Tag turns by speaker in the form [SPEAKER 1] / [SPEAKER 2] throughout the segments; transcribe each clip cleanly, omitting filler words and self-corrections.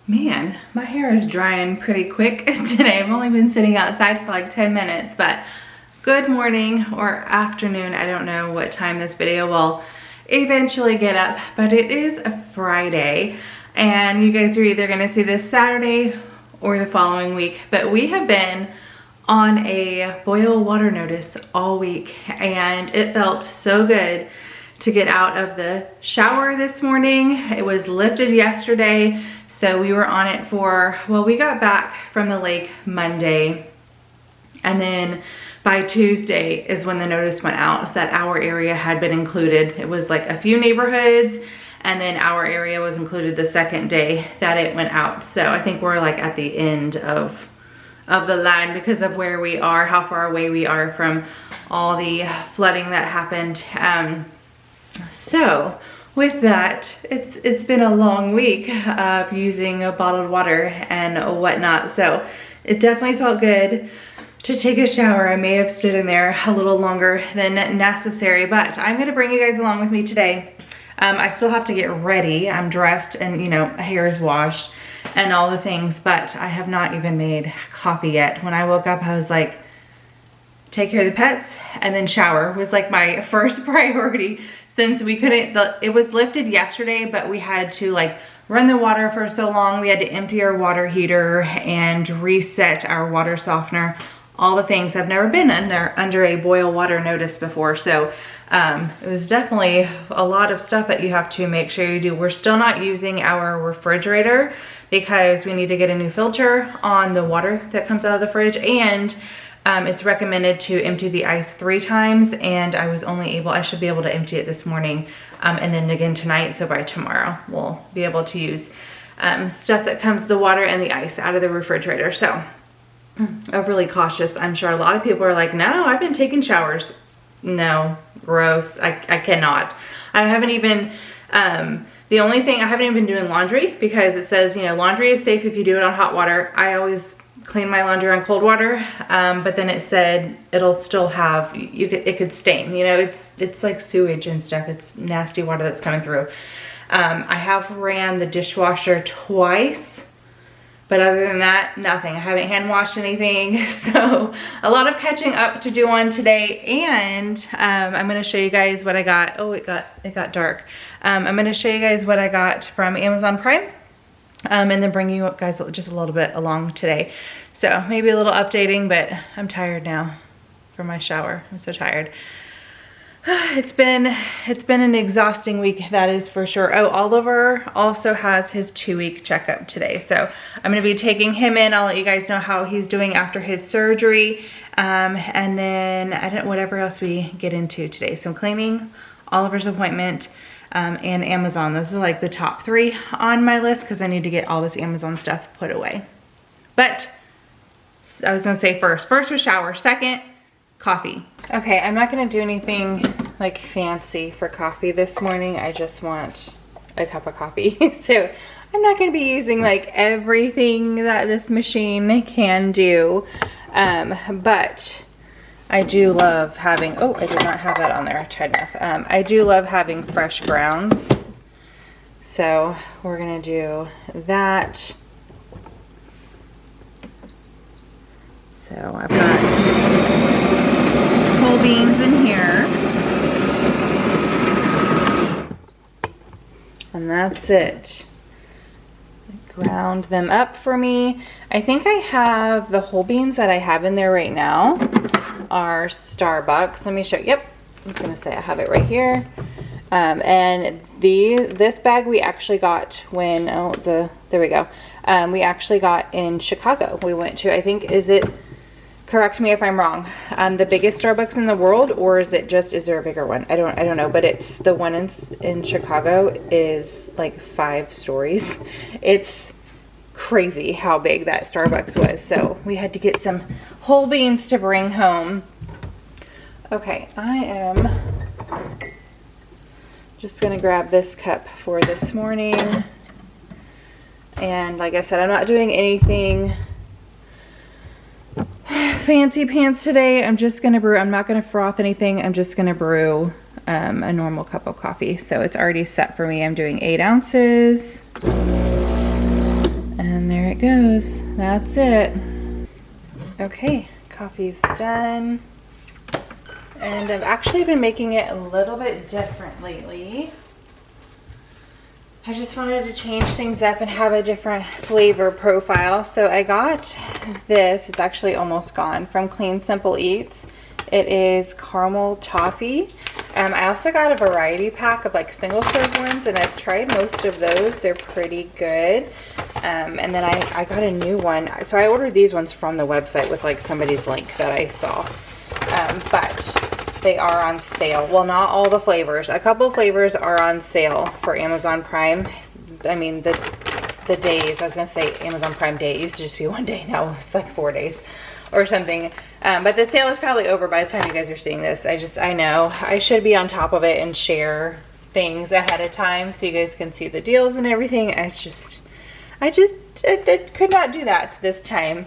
[SPEAKER 1] Man, my hair is drying pretty quick today. I've only been sitting outside for like 10 minutes, but good morning or afternoon. I don't know what time this video will eventually get up, but it is a Friday and you guys are either gonna see this Saturday or the following week, but we have been on a boil water notice all week and it felt so good to get out of the shower this morning. It was lifted yesterday. So we were on it for, well, we got back from the lake Monday, and then by Tuesday is when the notice went out that our area had been included. It was like a few neighborhoods, and then our area was included the second day that it went out. So I think we're like at the end of the line because of where we are, how far away we are from all the flooding that happened. So with that, it's been a long week of using bottled water and whatnot. So it definitely felt good to take a shower. I may have stood in there a little longer than necessary, but I'm gonna bring you guys along with me today. I still have to get ready. I'm dressed and hair is washed and all the things, but I have not even made coffee yet. When I woke up, I was like, take care of the pets and then shower was like my first priority. Since we couldn't, it was lifted yesterday, but we had to like run the water for so long. We had to empty our water heater and reset our water softener, all the things. I've never been under a boil water notice before. So it was definitely a lot of stuff that you have to make sure you do. We're still not using our refrigerator because we need to get a new filter on the water that comes out of the fridge, and it's recommended to empty the ice 3 times, and I should be able to empty it this morning and then again tonight. So by tomorrow we'll be able to use stuff that comes, the water and the ice, out of the refrigerator. So overly cautious. I'm sure a lot of people are like, no, I've been taking showers. No, gross. I cannot. I haven't even, the only thing, I haven't even been doing laundry because it says, laundry is safe if you do it on hot water. I always clean my laundry on cold water, but then it said it'll still have, it could stain, it's like sewage and stuff. It's nasty water that's coming through. I have ran the dishwasher twice, but other than that, nothing. I haven't hand washed anything. So a lot of catching up to do on today. And I'm gonna show you guys what I got. Oh, it got dark. I'm gonna show you guys what I got from Amazon Prime. And then bring you guys just a little bit along today. So maybe a little updating, but I'm tired now from my shower. I'm so tired. It's been an exhausting week, that is for sure. Oh, Oliver also has his 2-week checkup today. So I'm gonna be taking him in. I'll let you guys know how he's doing after his surgery. And then whatever else we get into today. So cleaning, Oliver's appointment, and Amazon. Those are like the top 3 on my list because I need to get all this Amazon stuff put away. But I was gonna say first was shower, second, coffee. Okay, I'm not gonna do anything like fancy for coffee this morning. I just want a cup of coffee. So I'm not gonna be using like everything that this machine can do, but I do love having, oh, I did not have that on there, I tried enough. I do love having fresh grounds. So we're gonna do that. So I've got whole beans in here. And that's it. Ground them up for me. I think I have the whole beans that I have in there right now are Starbucks. Let me show you. Yep, I was gonna say I have it right here. And this bag we actually got when, there we go. We actually got in Chicago. We went to, I think, correct me if I'm wrong, the biggest Starbucks in the world, or is there a bigger one? I don't know, but it's the one in Chicago is like 5 stories. It's crazy how big that Starbucks was. So we had to get some whole beans to bring home. Okay, I am just gonna grab this cup for this morning. And like I said, I'm not doing anything fancy pants today. I'm just gonna brew. I'm not gonna froth anything. I'm just gonna brew a normal cup of coffee. So it's already set for me. I'm doing 8 ounces. goes. That's it. Okay, coffee's done. And I've actually been making it a little bit different lately. I just wanted to change things up and have a different flavor profile. So I got this, it's actually almost gone, from Clean Simple Eats. It is caramel toffee. I also got a variety pack of like single serve ones, and I've tried most of those. They're pretty good. And then I got a new one. So I ordered these ones from the website with like somebody's link that I saw. But they are on sale. Well, not all the flavors. A couple flavors are on sale for Amazon Prime. I mean, the days, I was gonna say Amazon Prime Day. It used to just be one day. Now it's like 4 days or something. But the sale is probably over by the time you guys are seeing this. I know I should be on top of it and share things ahead of time so you guys can see the deals and everything. I could not do that this time.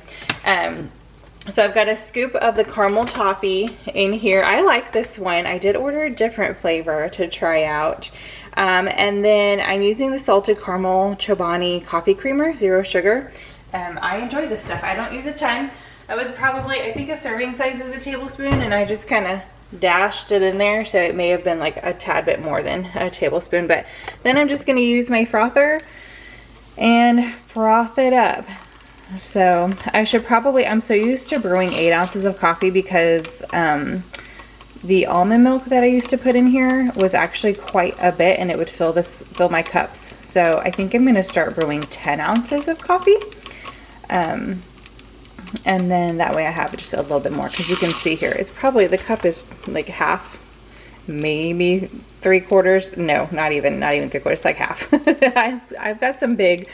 [SPEAKER 1] So I've got a scoop of the caramel toffee in here. I like this one. I did order a different flavor to try out. And then I'm using the salted caramel Chobani coffee creamer, 0 sugar. I enjoy this stuff. I don't use a ton. That was probably, I think a serving size is a tablespoon, and I just kind of dashed it in there, so it may have been like a tad bit more than a tablespoon. But then I'm just going to use my frother and froth it up. So I should probably, I'm so used to brewing 8 ounces of coffee because the almond milk that I used to put in here was actually quite a bit, and it would fill my cups. So I think I'm going to start brewing 10 ounces of coffee. And then that way I have just a little bit more, because you can see here, it's probably, the cup is like half, maybe 3/4. No, not even 3/4, it's like half. I've got some big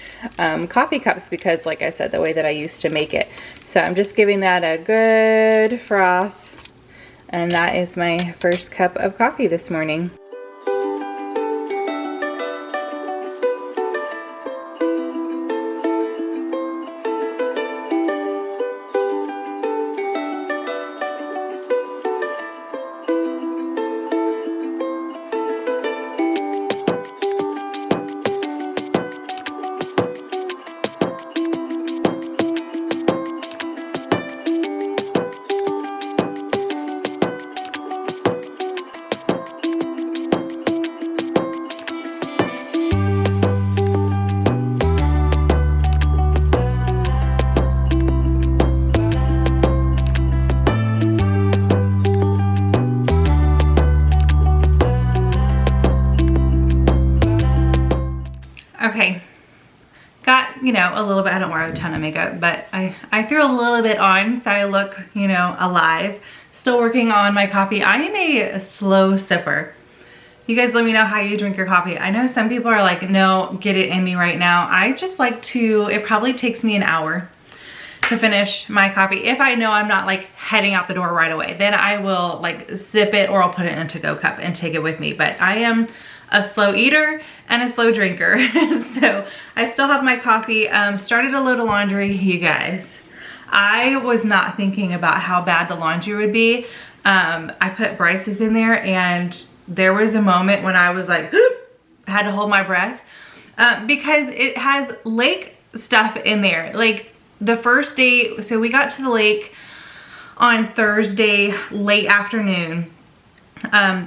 [SPEAKER 1] coffee cups because, like I said, the way that I used to make it. So I'm just giving that a good froth. And that is my first cup of coffee this morning. Okay, got, you know, a little bit, I don't wear a ton of makeup, but I threw a little bit on so I look, you know, alive. Still working on my coffee. I am a slow sipper. You guys let me know how you drink your coffee. I know some people are like, no, get it in me right now. I just like to, it probably takes me an hour to finish my coffee. If I know I'm not like heading out the door right away, then I will like sip it, or I'll put it in a to-go cup and take it with me. But I am a slow eater and a slow drinker. So I still have my coffee. Started a load of laundry, you guys. I was not thinking about how bad the laundry would be. I put Bryce's in there, and there was a moment when I was like, had to hold my breath because it has lake stuff in there. Like the first day, so we got to the lake on Thursday, late afternoon,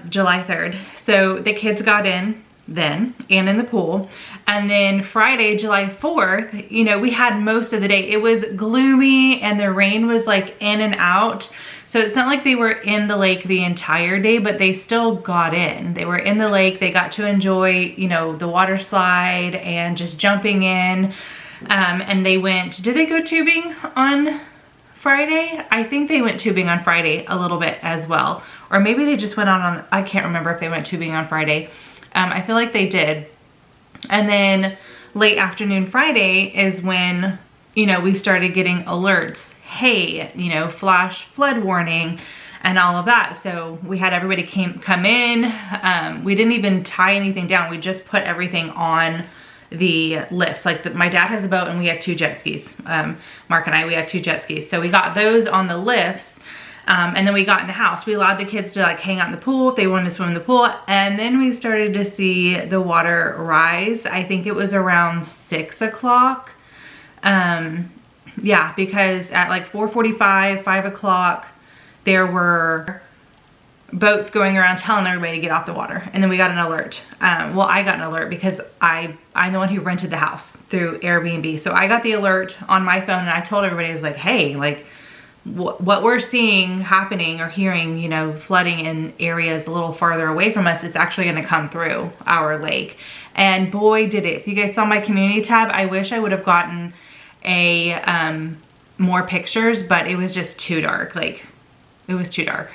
[SPEAKER 1] July 3rd. So the kids got in then and in the pool. And then Friday, July 4th, you know, we had most of the day. It was gloomy and the rain was like in and out. So it's not like they were in the lake the entire day, but they still got in. They were in the lake. They got to enjoy, you know, the water slide and just jumping in. And they went, did they go tubing on Friday? I think they went tubing on Friday a little bit as well. Or maybe they just went on, I can't remember if they went tubing on Friday. I feel like they did. And then late afternoon Friday is when, you know, we started getting alerts. Hey, you know, flash flood warning and all of that. So we had everybody come in. We didn't even tie anything down. We just put everything on the lifts. Like my dad has a boat and we had 2 jet skis. Mark and I, we had 2 jet skis. So we got those on the lifts. And then we got in the house. We allowed the kids to like hang out in the pool if they wanted to swim in the pool. And then we started to see the water rise. I think it was around 6 o'clock. Yeah, because at like 4:45, 5 o'clock, there were boats going around telling everybody to get off the water. And then we got an alert. Well, I got an alert because I'm the one who rented the house through Airbnb. So I got the alert on my phone and I told everybody, I was like, hey, like what we're seeing happening or hearing, you know, flooding in areas a little farther away from us, it's actually going to come through our lake. And boy, did it. If you guys saw my community tab, I wish I would have gotten more pictures, but it was just too dark. Like, it was too dark.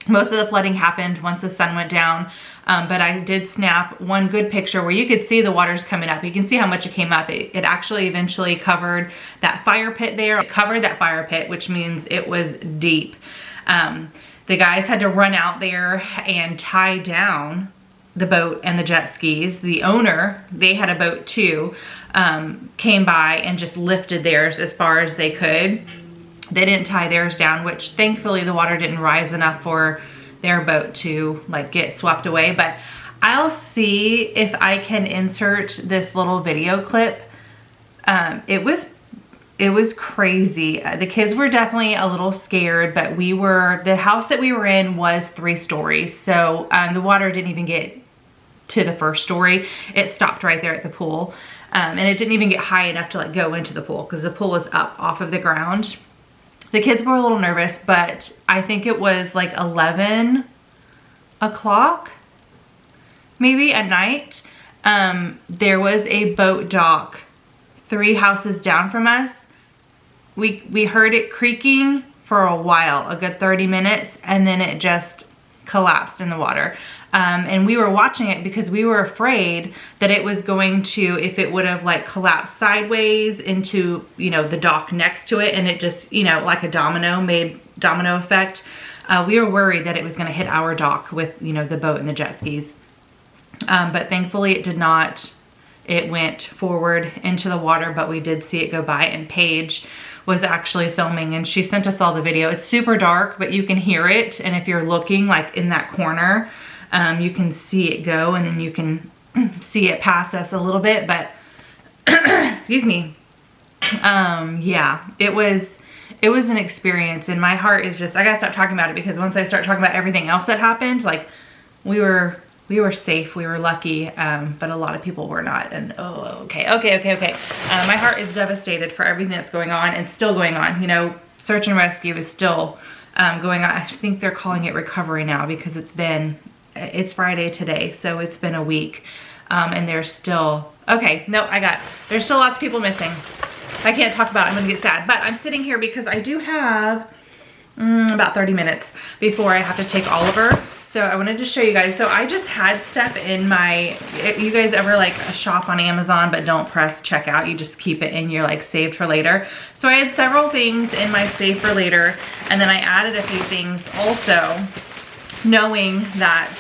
[SPEAKER 1] Most of the flooding happened once the sun went down, but I did snap one good picture where you could see the water's coming up. You can see how much it came up. It actually eventually covered that fire pit there. It covered that fire pit, which means it was deep. The guys had to run out there and tie down the boat and the jet skis. The owner, they had a boat too, came by and just lifted theirs as far as they could. They didn't tie theirs down, which thankfully the water didn't rise enough for their boat to like get swept away. But I'll see if I can insert this little video clip. It was crazy. The kids were definitely a little scared, but the house that we were in was 3 stories. So the water didn't even get to the first story. It stopped right there at the pool. And it didn't even get high enough to like go into the pool because the pool was up off of the ground. The kids were a little nervous, but I think it was like 11 o'clock, maybe at night. There was a boat dock 3 houses down from us. We heard it creaking for a while, a good 30 minutes, and then it just collapsed in the water. And we were watching it because we were afraid that it was going to, if it would have like collapsed sideways into, you know, the dock next to it and it just, you know, like a domino effect. We were worried that it was going to hit our dock with, you know, the boat and the jet skis. But thankfully it did not. It went forward into the water, but we did see it go by, and Paige was actually filming and she sent us all the video. It's super dark, but you can hear it. And if you're looking like in that corner, you can see it go, and then you can see it pass us a little bit, but excuse me. Yeah, it was an experience, and my heart is just, I gotta stop talking about it because once I start talking about everything else that happened, like we were safe, we were lucky, but a lot of people were not. And okay. My heart is devastated for everything that's going on and still going on. You know, search and rescue is still going on. I think they're calling it recovery now because it's Friday today, so it's been a week, and there's still, there's still lots of people missing. I can't talk about it, I'm gonna get sad, but I'm sitting here because I do have about 30 minutes before I have to take Oliver. So I wanted to show you guys. So I just had stuff in my, you guys ever like shop on Amazon but don't press checkout, you just keep it in your like saved for later. So I had several things in my saved for later, and then I added a few things also, knowing that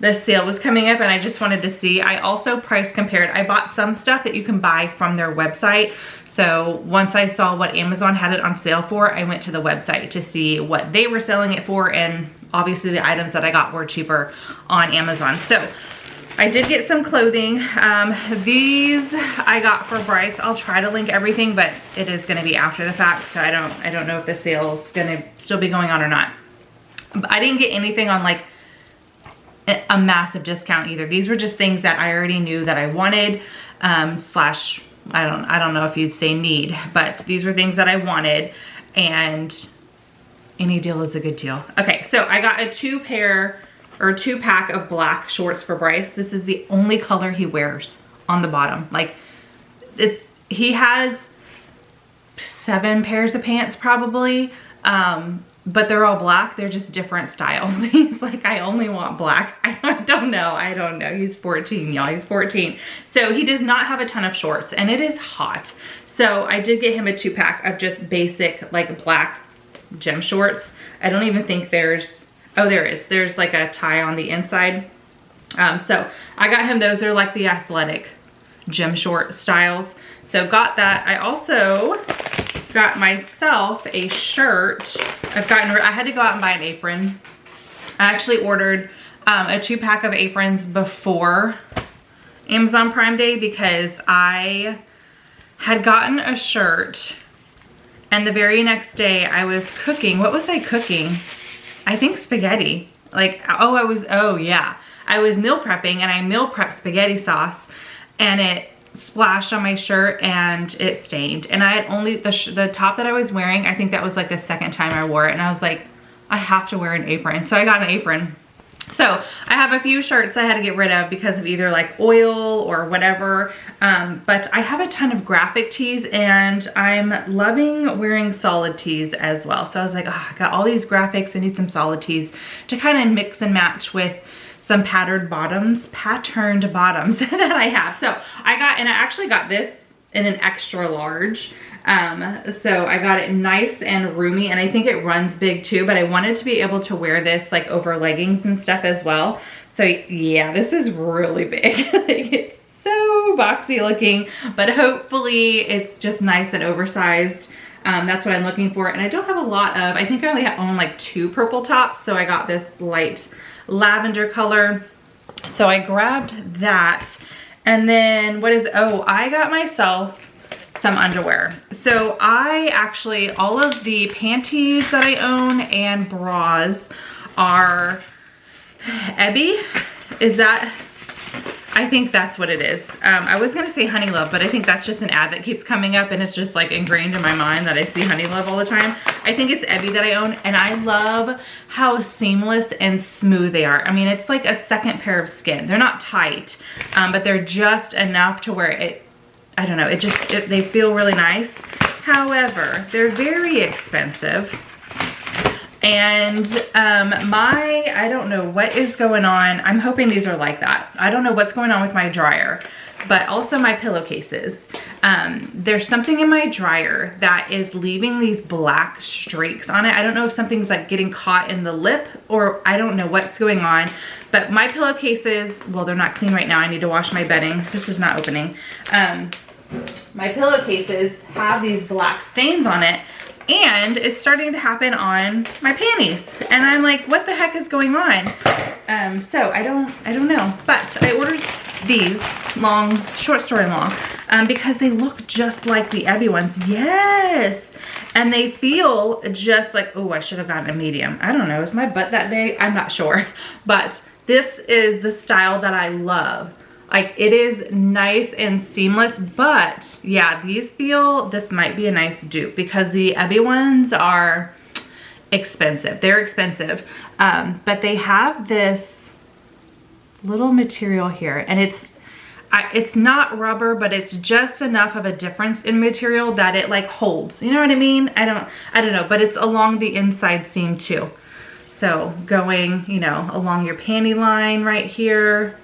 [SPEAKER 1] the sale was coming up and I just wanted to see. I also price compared. I bought some stuff that you can buy from their website. So once I saw what Amazon had it on sale for, I went to the website to see what they were selling it for, and obviously the items that I got were cheaper on Amazon. So I did get some clothing. These I got for Bryce. I'll try to link everything, but it is gonna be after the fact, so I don't know if the sale's gonna still be going on or not. But I didn't get anything on like a massive discount either. These were just things that I already knew that I wanted, slash, I don't know if you'd say need, but these were things that I wanted, and any deal is a good deal. Okay, so I got a 2-pack of black shorts for Bryce. This is the only color he wears on the bottom. Like, he has 7 pairs of pants probably, but they're all black. They're just different styles. He's like, I only want black. I don't know. He's 14, y'all. He's 14. So he does not have a ton of shorts, and it is hot. So I did get him a 2-pack of just basic like black gym shorts. I don't even think there's, oh, there is. There's like a tie on the inside. So I got him those. They're like the athletic gym short styles. So got that. I also got myself a shirt. I had to go out and buy an apron. I actually ordered a 2-pack of aprons before Amazon Prime Day because I had gotten a shirt, and the very next day I was cooking. What was I cooking? I think spaghetti. Like, oh yeah. I was meal prepping, and I meal prepped spaghetti sauce, and it splashed on my shirt and it stained. And I had only, the top that I was wearing, I think that was like the second time I wore it, and I was like, I have to wear an apron. So I got an apron. So I have a few shirts I had to get rid of because of either like oil or whatever. But I have a ton of graphic tees, and I'm loving wearing solid tees as well. So I was like, oh, I got all these graphics. I need some solid tees to kind of mix and match with some patterned bottoms that I have. So I actually got this in an extra large. So I got it nice and roomy, and I think it runs big too, but I wanted to be able to wear this like over leggings and stuff as well. So yeah, this is really big. Like, it's so boxy looking, but hopefully it's just nice and oversized. That's what I'm looking for. And I don't have a lot of, I think I only own like 2 purple tops. So I got this light lavender color. So I grabbed that. And then I got myself some underwear. So I actually, all of the panties that I own and bras are Ebby. I think that's what it is. I was gonna say Honey Love, but I think that's just an ad that keeps coming up, and it's just like ingrained in my mind that I see Honey Love all the time. I think it's Ebby that I own, and I love how seamless and smooth they are. I mean, it's like a second pair of skin. They're not tight, but they're just enough to where it, I don't know, they feel really nice. However, they're very expensive. And I don't know what is going on. I'm hoping these are like that. I don't know what's going on with my dryer, but also my pillowcases. There's something in my dryer that is leaving these black streaks on it. I don't know if something's like getting caught in the lip, or I don't know what's going on, but my pillowcases, well, they're not clean right now. I need to wash my bedding. This is not opening. My pillowcases have these black stains on it, and it's starting to happen on my panties, and I'm like, what the heck is going on? So I don't know, but I ordered these short story long, because they look just like the Ebby ones. Yes, and they feel just like, oh, I should have gotten a medium. I don't know, is my butt that big? I'm not sure, but this is the style that I love. Like, it is nice and seamless, but yeah, this might be a nice dupe, because the Ebby ones are expensive. They're expensive, but they have this little material here, and it's not rubber, but it's just enough of a difference in material that it like holds. You know what I mean? I don't know, but it's along the inside seam too. So going, you know, along your panty line right here.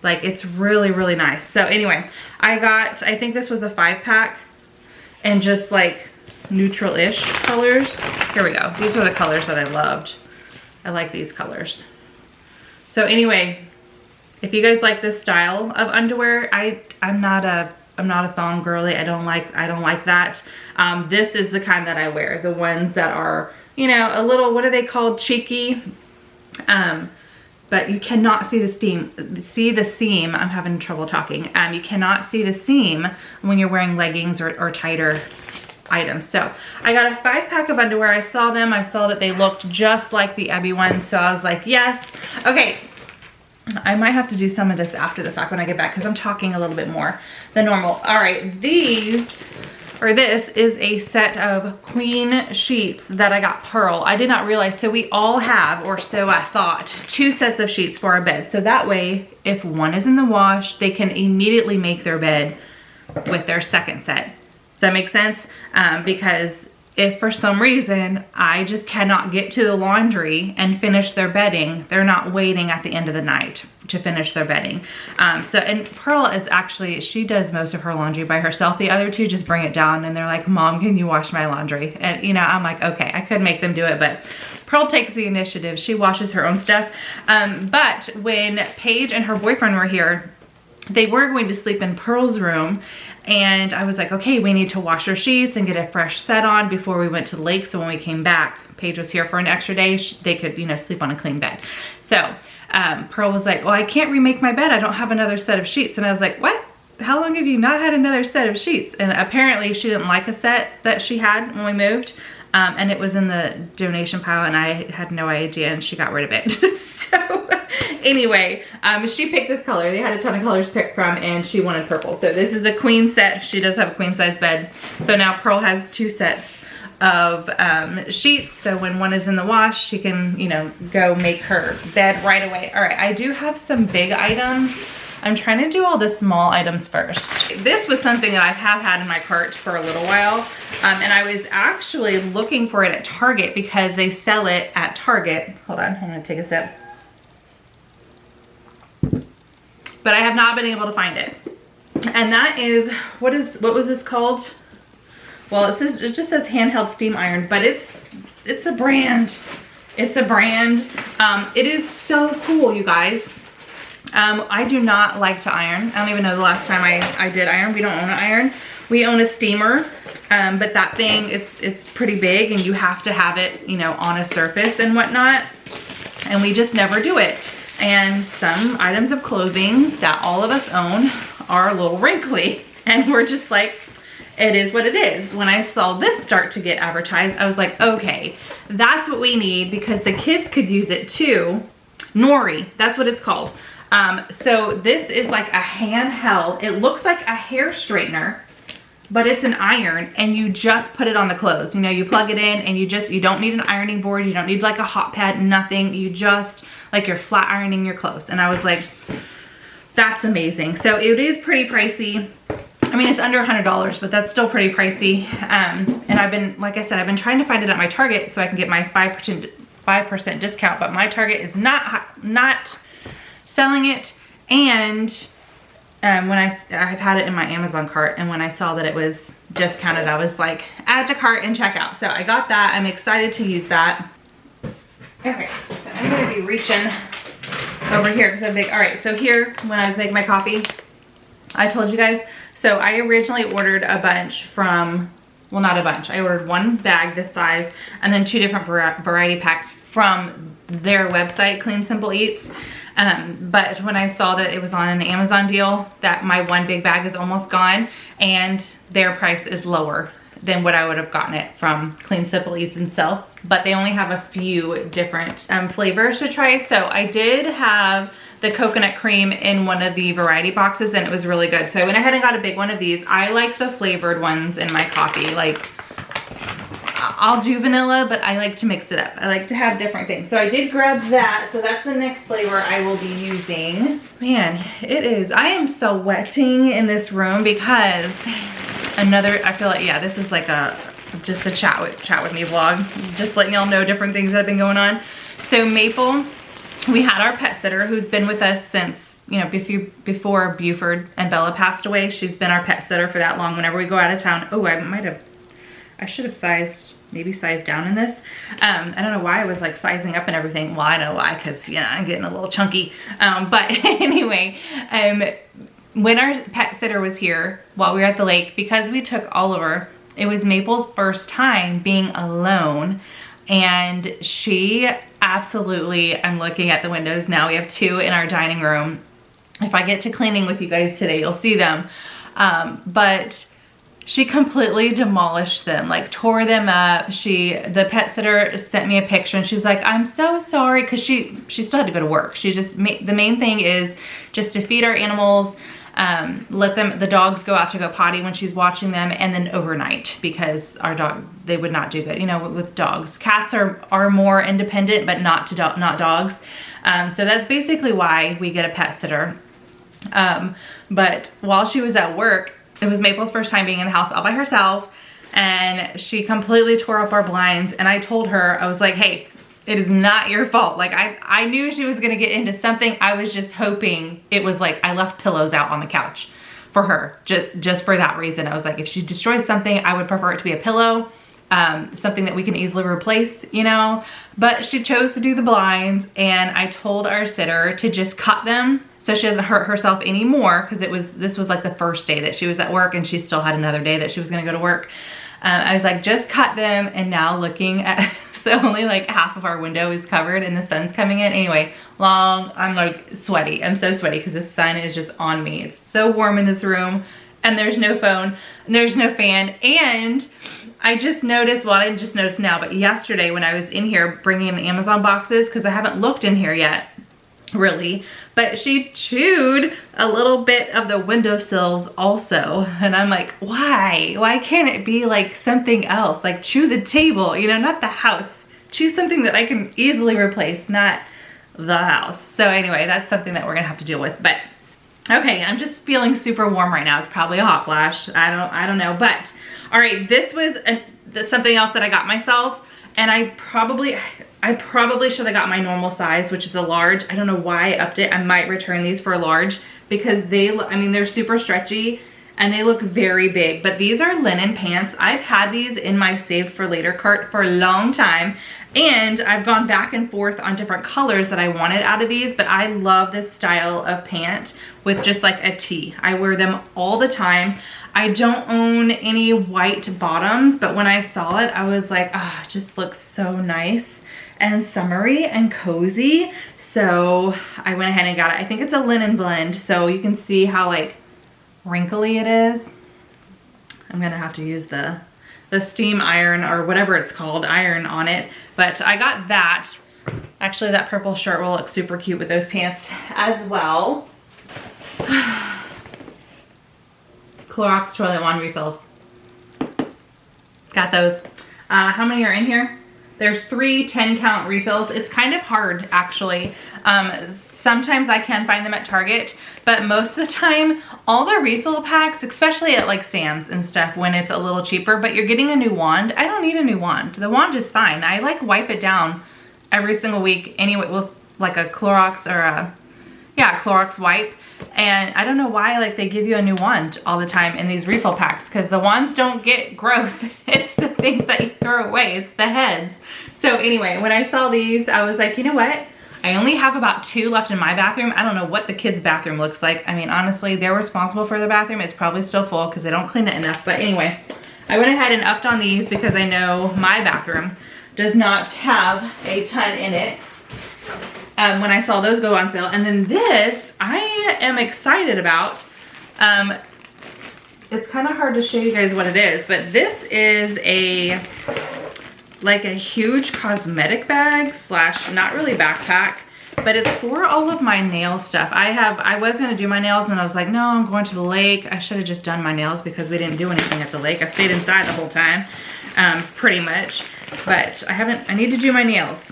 [SPEAKER 1] Like, it's really, really nice. So anyway, I think this was a 5-pack, and just like neutral-ish colors. Here we go. These were the colors that I loved. I like these colors. So anyway, if you guys like this style of underwear, I'm not a thong girly. I don't like that. This is the kind that I wear. The ones that are, you know, a little, what are they called? Cheeky. But you cannot see the seam. I'm having trouble talking. You cannot see the seam when you're wearing leggings or tighter items. So I got a 5-pack of underwear. I saw that they looked just like the Ebby ones. So I was like, yes. Okay, I might have to do some of this after the fact when I get back, because I'm talking a little bit more than normal. All right, this is a set of queen sheets that I got Pearl. I did not realize, so we all have, or so I thought, 2 sets of sheets for our bed. So that way, if one is in the wash, they can immediately make their bed with their second set. Does that make sense? Because if for some reason I just cannot get to the laundry and finish their bedding, they're not waiting at the end of the night to finish their bedding. And Pearl is actually, she does most of her laundry by herself. The other 2 just bring it down, and they're like, Mom, can you wash my laundry? And you know, I'm like, okay, I could make them do it, but Pearl takes the initiative. She washes her own stuff. But when Paige and her boyfriend were here, they were going to sleep in Pearl's room, and I was like, okay, we need to wash our sheets and get a fresh set on before we went to the lake. So when we came back, Paige was here for an extra day. They could, you know, sleep on a clean bed. So Pearl was like, well, I can't remake my bed. I don't have another set of sheets. And I was like, what? how long have you not had another set of sheets? And apparently she didn't like a set that she had when we moved. And it was in the donation pile and I had no idea and she got rid of it. So anyway, she picked this color. They had a ton of colors to pick from and she wanted purple. So this is a queen set. She does have a queen size bed. So now Pearl has 2 sets of sheets. So when one is in the wash, she can, you know, go make her bed right away. All right, I do have some big items. I'm trying to do all the small items first. This was something that I have had in my cart for a little while. And I was actually looking for it at Target because they sell it at Target. Hold on, I'm gonna take a sip. But I have not been able to find it. And that is, what was this called? Well, it just says handheld steam iron, but it's a brand. It's a brand. It is so cool, you guys. I do not like to iron. I don't even know the last time I did iron. We don't own an iron. We own a steamer, but that thing, it's pretty big and you have to have it, you know, on a surface and whatnot. And we just never do it. And some items of clothing that all of us own are a little wrinkly. And we're just like, it is what it is. When I saw this start to get advertised, I was like, okay, that's what we need because the kids could use it too. Nori, that's what it's called. So this is like a handheld, it looks like a hair straightener, but it's an iron and you just put it on the clothes. You know, you plug it in and you don't need an ironing board. You don't need like a hot pad, nothing. You just, like you're flat ironing your clothes. And I was like, that's amazing. So it is pretty pricey. I mean, it's under $100, but that's still pretty pricey. And I've been, like I said, I've been trying to find it at my Target so I can get my 5% discount, but my Target is not selling it. And when I've had it in my Amazon cart, and when I saw that it was discounted, I was like, add to cart and check out. So I got that. I'm excited to use that. Okay, so I'm gonna be reaching over here because I'm big. All right, so here, when I was making my coffee, I told you guys, so I originally ordered a bunch from, well, not a bunch. I ordered 1 bag this size and then 2 different variety packs from their website, Clean Simple Eats. But when I saw that it was on an Amazon deal, that my 1 big bag is almost gone and their price is lower than what I would have gotten it from Clean Simple Eats itself. But they only have a few different flavors to try. So I did have the coconut cream in one of the variety boxes and it was really good. So I went ahead and got a big one of these. I like the flavored ones in my coffee. Like, I'll do vanilla, but I like to mix it up. I like to have different things. So I did grab that. So that's the next flavor I will be using. Man, it is. I am so wetting in this room because I feel like, yeah, this is like just a chat with me vlog. Just letting y'all know different things that have been going on. So Maple, we had our pet sitter who's been with us since, you know, before Buford and Bella passed away. She's been our pet sitter for that long whenever we go out of town. Oh, I should have maybe sized down in this. I don't know why I was like sizing up and everything. Well, I know why, because, you know, I'm getting a little chunky. But anyway, when our pet sitter was here while we were at the lake, because we took Oliver, it was Maple's first time being alone. And she absolutely, I'm looking at the windows now. We have 2 in our dining room. If I get to cleaning with you guys today, you'll see them. But she completely demolished them, like tore them up. The pet sitter sent me a picture and she's like, I'm so sorry, because she still had to go to work. She just, the main thing is just to feed our animals, let the dogs go out to go potty when she's watching them, and then overnight, because they would not do good, you know, with dogs. Cats are more independent, but not dogs. So that's basically why we get a pet sitter. But while she was at work, it was Maple's first time being in the house all by herself, and she completely tore up our blinds. And I told her, I was like, hey, it is not your fault. Like, I knew she was gonna get into something. I was just hoping it was like, I left pillows out on the couch for her, just for that reason. I was like, if she destroys something, I would prefer it to be a pillow, something that we can easily replace, you know? But she chose to do the blinds, and I told our sitter to just cut them so she doesn't hurt herself anymore, because this was like the first day that she was at work, and she still had another day that she was gonna go to work. I was like, just cut them, and now looking at, so only like half of our window is covered and the sun's coming in. Anyway, I'm like sweaty. I'm so sweaty because the sun is just on me. It's so warm in this room, and there's no phone, and there's no fan. And I just noticed, well, I didn't just notice now, but yesterday when I was in here bringing in Amazon boxes, because I haven't looked in here yet, really, but she chewed a little bit of the windowsills also. And I'm like, why can't it be like something else, like chew the table, you know, not the house, chew something that I can easily replace, not the house. So anyway, that's something that we're gonna have to deal with. But okay, I'm just feeling super warm right now. It's probably a hot flash, I don't know. But all right, this was something else that I got myself, and I probably should have got my normal size, which is a large. I don't know why I upped it. I might return these for a large because I mean, they're super stretchy and they look very big, but these are linen pants. I've had these in my saved for later cart for a long time, and I've gone back and forth on different colors that I wanted out of these, but I love this style of pant with just like a tee. I wear them all the time. I don't own any white bottoms, but when I saw it, I was like, ah, it just looks so nice and summery and cozy. So I went ahead and got it. I think it's a linen blend, so you can see how like wrinkly it is. I'm gonna have to use the steam iron or whatever it's called, iron on it. But I got that. Actually, that purple shirt will look super cute with those pants as well. Clorox toilet wand refills. Got those. How many are in here? There's 3 10-count refills. It's kind of hard, actually. Sometimes I can find them at Target, but most of the time, all the refill packs, especially at like Sam's and stuff when it's a little cheaper, but you're getting a new wand. I don't need a new wand. The wand is fine. I like wipe it down every single week anyway with like a Clorox or a, yeah, Clorox wipe. And I don't know why like they give you a new wand all the time in these refill packs, because the wands don't get gross. It's the things that you throw away. It's the heads. So anyway, when I saw these, I was like, you know what? I only have about 2 left in my bathroom. I don't know what the kids' bathroom looks like. I mean, honestly, they're responsible for the bathroom. It's probably still full because they don't clean it enough. But anyway, I went ahead and upped on these because I know my bathroom does not have a ton in it. When I saw those go on sale. And then this, I am excited about. It's kind of hard to show you guys what it is, but this is like a huge cosmetic bag slash not really backpack, but it's for all of my nail stuff. I was gonna do my nails and I was like, no, I'm going to the lake. I should have just done my nails because we didn't do anything at the lake. I stayed inside the whole time, pretty much, but I need to do my nails.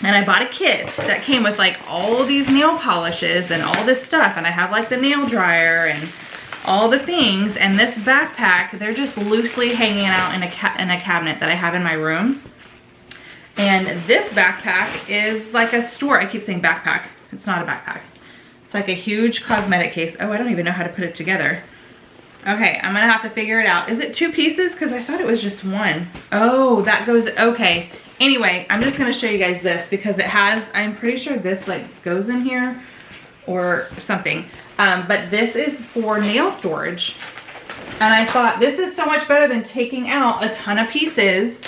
[SPEAKER 1] And I bought a kit that came with like all these nail polishes and all this stuff. And I have like the nail dryer and all the things. And this backpack, they're just loosely hanging out in a cabinet that I have in my room. And this backpack is like a store. I keep saying backpack. It's not a backpack. It's like a huge cosmetic case. Oh, I don't even know how to put it together. Okay, I'm gonna have to figure it out. Is it 2 pieces? Because I thought it was just 1. Oh, that goes, okay. Anyway, I'm just gonna show you guys this because it has, I'm pretty sure this like goes in here or something. But this is for nail storage. And I thought this is so much better than taking out a ton of pieces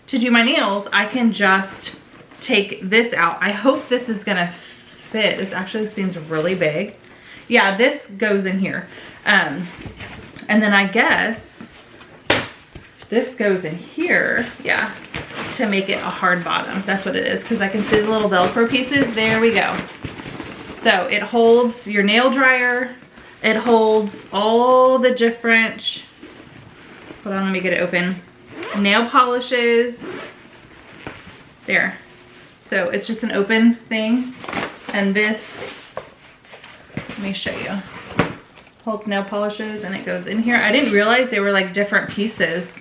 [SPEAKER 1] to do my nails. I can just take this out. I hope this is gonna fit. This actually seems really big. Yeah, this goes in here. And then I guess this goes in here, yeah, to make it a hard bottom. That's what it is, because I can see the little Velcro pieces. There we go. So it holds your nail dryer. It holds all the different, hold on, let me get it open. Nail polishes. There. So it's just an open thing. And this, let me show you. Holds nail polishes and it goes in here. I didn't realize they were like different pieces.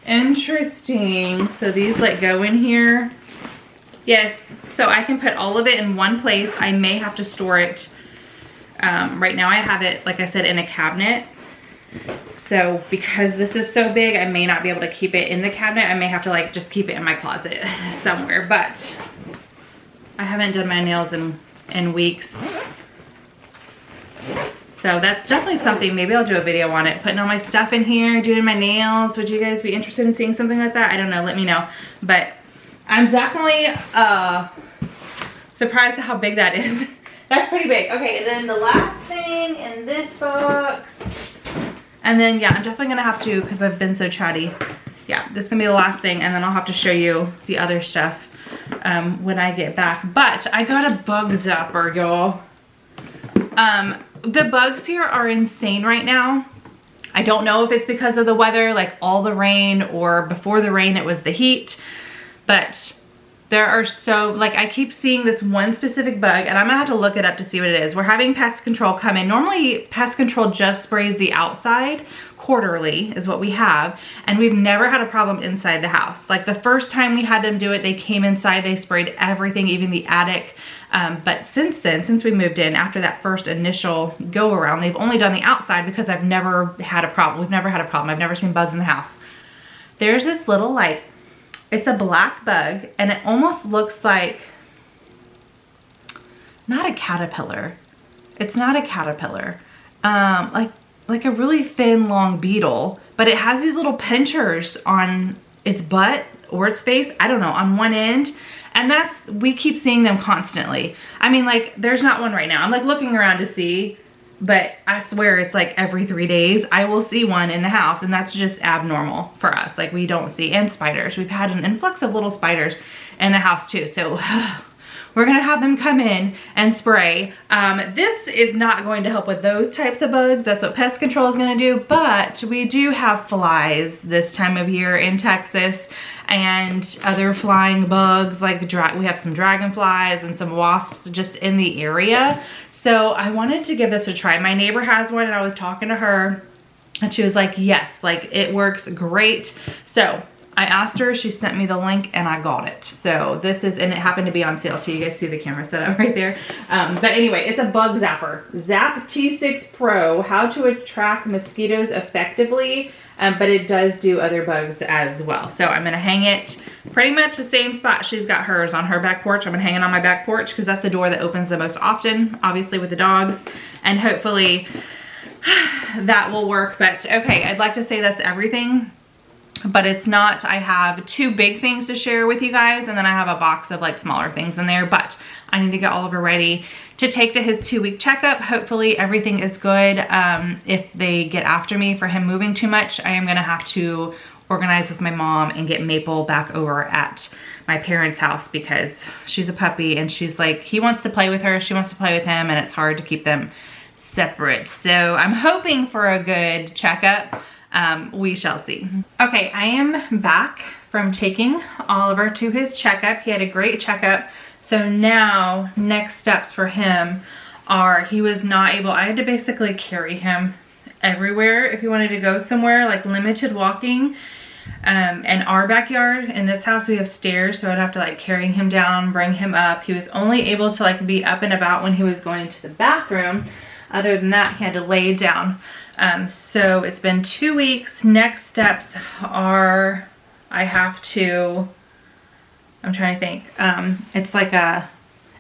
[SPEAKER 1] Interesting. So these like go in here. Yes, so I can put all of it in one place. I may have to store it. Right now I have it, like I said, in a cabinet. So because this is so big, I may not be able to keep it in the cabinet. I may have to like just keep it in my closet somewhere. But I haven't done my nails in weeks. So that's definitely something, maybe I'll do a video on it, putting all my stuff in here, doing my nails. Would you guys be interested in seeing something like that? I don't know, let me know. But I'm definitely surprised at how big that is. That's pretty big. Okay, and then the last thing in this box, and then yeah, I'm definitely gonna have to, because I've been so chatty. Yeah, this is gonna be the last thing, and then I'll have to show you the other stuff when I get back. But I got a bug zapper, y'all. The bugs here are insane right now. I don't know if it's because of the weather, like all the rain, or before the rain it was the heat, but there are so, like, I keep seeing this one specific bug, and I'm gonna have to look it up to see what it is. We're having pest control come in. Normally pest control just sprays the outside quarterly is what we have, and we've never had a problem inside the house. Like the first time we had them do it, they came inside, they sprayed everything, even the attic. But since then, since we moved in, after that first initial go around, they've only done the outside because I've never had a problem. We've never had a problem. I've never seen bugs in the house. There's this little, like, it's a black bug, and it almost looks like, not a caterpillar. It's not a caterpillar. Like a really thin, long beetle, but it has these little pinchers on its butt or its face, I don't know, on one end. And that's, we keep seeing them constantly. I mean, like, there's not one right now. I'm like looking around to see, but I swear it's like every 3 days I will see one in the house, and that's just abnormal for us. Like, we don't see, and spiders. We've had an influx of little spiders in the house too. So we're gonna have them come in and spray. This is not going to help with those types of bugs. That's what pest control is gonna do, but we do have flies this time of year in Texas, and other flying bugs, like we have some dragonflies and some wasps just in the area. So I wanted to give this a try. My neighbor has one, and I was talking to her, and she was like, yes, like it works great. So I asked her, she sent me the link, and I got it. So this is, and it happened to be on sale too. You guys see the camera setup right there. But anyway, it's a bug zapper. Zap T6 Pro, how to attract mosquitoes effectively. But it does do other bugs as well. So I'm gonna hang it pretty much the same spot she's got hers, on her back porch. I'm gonna hang it on my back porch because that's the door that opens the most often, obviously with the dogs. And hopefully that will work. But okay, I'd like to say that's everything, but it's not. I have 2 big things to share with you guys, and then I have a box of like smaller things in there, but I need to get Oliver ready to take to his 2-week checkup. Hopefully everything is good. If they get after me for him moving too much, I am gonna have to organize with my mom and get Maple back over at my parents' house, because she's a puppy and she's like, he wants to play with her, she wants to play with him, and it's hard to keep them separate. So I'm hoping for a good checkup. We shall see. Okay, I am back from taking Oliver to his checkup. He had a great checkup. So now next steps for him are, he was not able, I had to basically carry him everywhere if he wanted to go somewhere, like limited walking. In our backyard, in this house, we have stairs, so I'd have to like carry him down, bring him up. He was only able to like be up and about when he was going to the bathroom. Other than that, he had to lay down. So it's been 2 weeks. Next steps are, I have to, I'm trying to think. It's like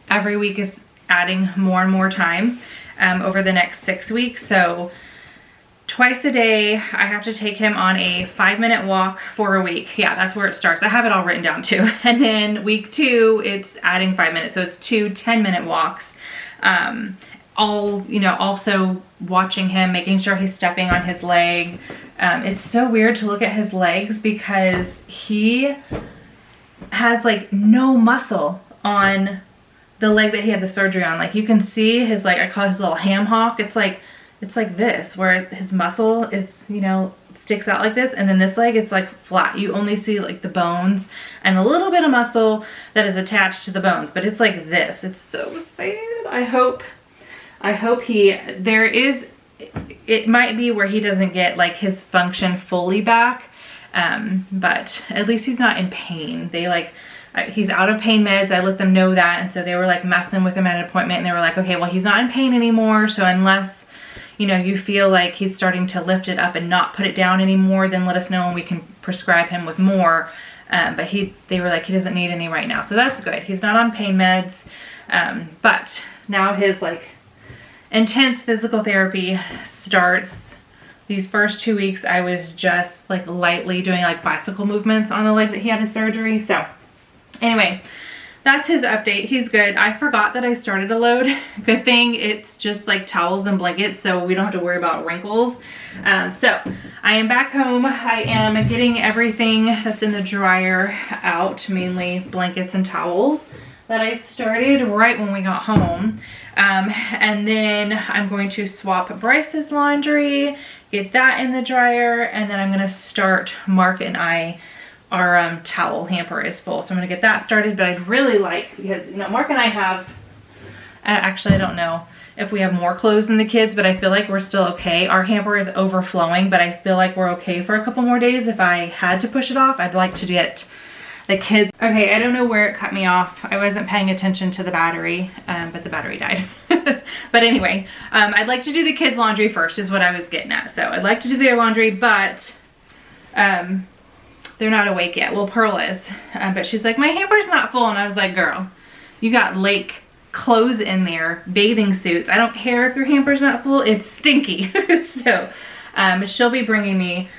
[SPEAKER 1] every week is adding more and more time over the next 6 weeks. So twice a day, I have to take him on a 5-minute walk for a week. Yeah, that's where it starts. I have it all written down too. And then week 2, it's adding 5 minutes. So it's 2 10-minute walks. Also watching him, making sure he's stepping on his leg. It's so weird to look at his legs because he has like no muscle on the leg that he had the surgery on. Like you can see his, like, I call it his little ham hock. It's like this, where his muscle is, you know, sticks out like this, and then this leg is like flat. You only see like the bones and a little bit of muscle that is attached to the bones, but it's like this. It's so sad. I hope it might be where he doesn't get like his function fully back, but at least he's not in pain. They like, he's out of pain meds. I let them know that, and so they were like messing with him at an appointment, and they were like, okay, well, he's not in pain anymore, so unless, you know, you feel like he's starting to lift it up and not put it down anymore, then let us know and we can prescribe him with more. But they were like, he doesn't need any right now, so that's good. He's not on pain meds, but now his like intense physical therapy starts. These first 2 weeks, I was just like lightly doing like bicycle movements on the leg that he had his surgery. So anyway, that's his update. He's good. I forgot that I started a load. Good thing it's just like towels and blankets, so we don't have to worry about wrinkles. So I am back home. I am getting everything that's in the dryer out, mainly blankets and towels that I started right when we got home. And then I'm going to swap Bryce's laundry, get that in the dryer, and then I'm gonna start Mark and our towel hamper is full. So I'm gonna get that started, but I'd really like, because you know, Mark and I have, actually I don't know if we have more clothes than the kids, but I feel like we're still okay. Our hamper is overflowing, but I feel like we're okay for a couple more days. If I had to push it off, I'd like to get the kids. Okay, I don't know where it cut me off. I wasn't paying attention to the battery, but the battery died. But anyway, I'd like to do the kids' laundry first is what I was getting at. So I'd like to do their laundry, but they're not awake yet. Well, Pearl is, but she's like, my hamper's not full. And I was like, girl, you got lake clothes in there, bathing suits. I don't care if your hamper's not full, it's stinky. So she'll be bringing me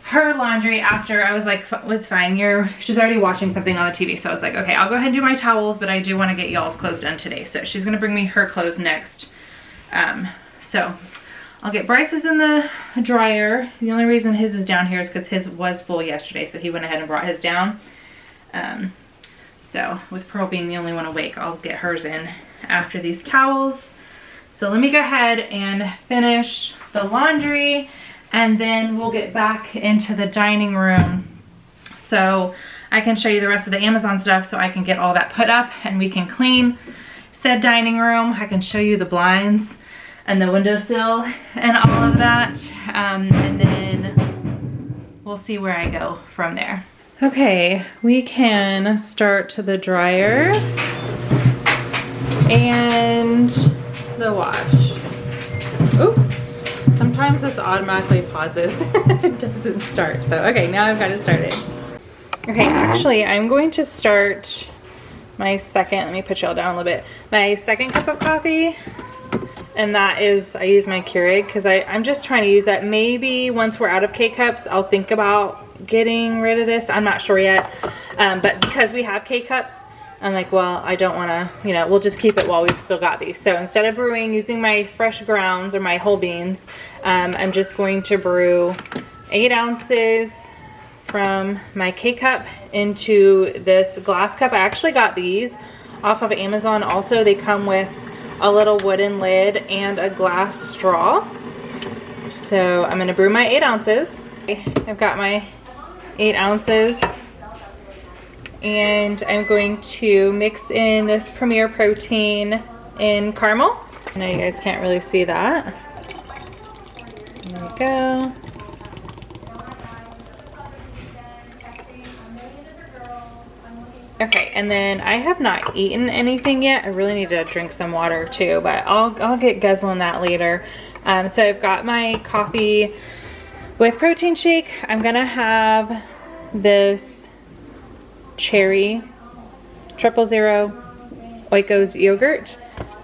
[SPEAKER 1] her laundry after. I was like, it's fine, she's already watching something on the TV. So I was like, okay, I'll go ahead and do my towels, but I do want to get y'all's clothes done today. So she's gonna bring me her clothes next. So I'll get Bryce's in the dryer. The only reason his is down here is because his was full yesterday, so he went ahead and brought his down. So with Pearl being the only one awake, I'll get hers in after these towels. So let me go ahead and finish the laundry, and then we'll get back into the dining room so I can show you the rest of the Amazon stuff, so I can get all that put up and we can clean said dining room. I can show you the blinds and the windowsill and all of that, and then we'll see where I go from there. Okay, we can start the dryer and the wash. Oops. Sometimes this automatically pauses. It doesn't start. So, okay, now I've got it started. Okay, actually, I'm going to start my second, let me put y'all down a little bit, my second cup of coffee. And that is, I use my Keurig because I'm just trying to use that. Maybe once we're out of K-Cups, I'll think about getting rid of this. I'm not sure yet. But because we have K-Cups, I'm like, well, I don't want to, you know, we'll just keep it while we've still got these. So instead of brewing using my fresh grounds or my whole beans, I'm just going to brew 8 ounces from my K-Cup into this glass cup. I actually got these off of Amazon also. They come with a little wooden lid and a glass straw. So I'm going to brew my 8 ounces. I've got my 8 ounces. And I'm going to mix in this Premier Protein in caramel. I know you guys can't really see that. There we go. Okay, and then I have not eaten anything yet. I really need to drink some water too, but I'll get guzzling that later. So I've got my coffee with protein shake. I'm gonna have this cherry 000 Oikos yogurt.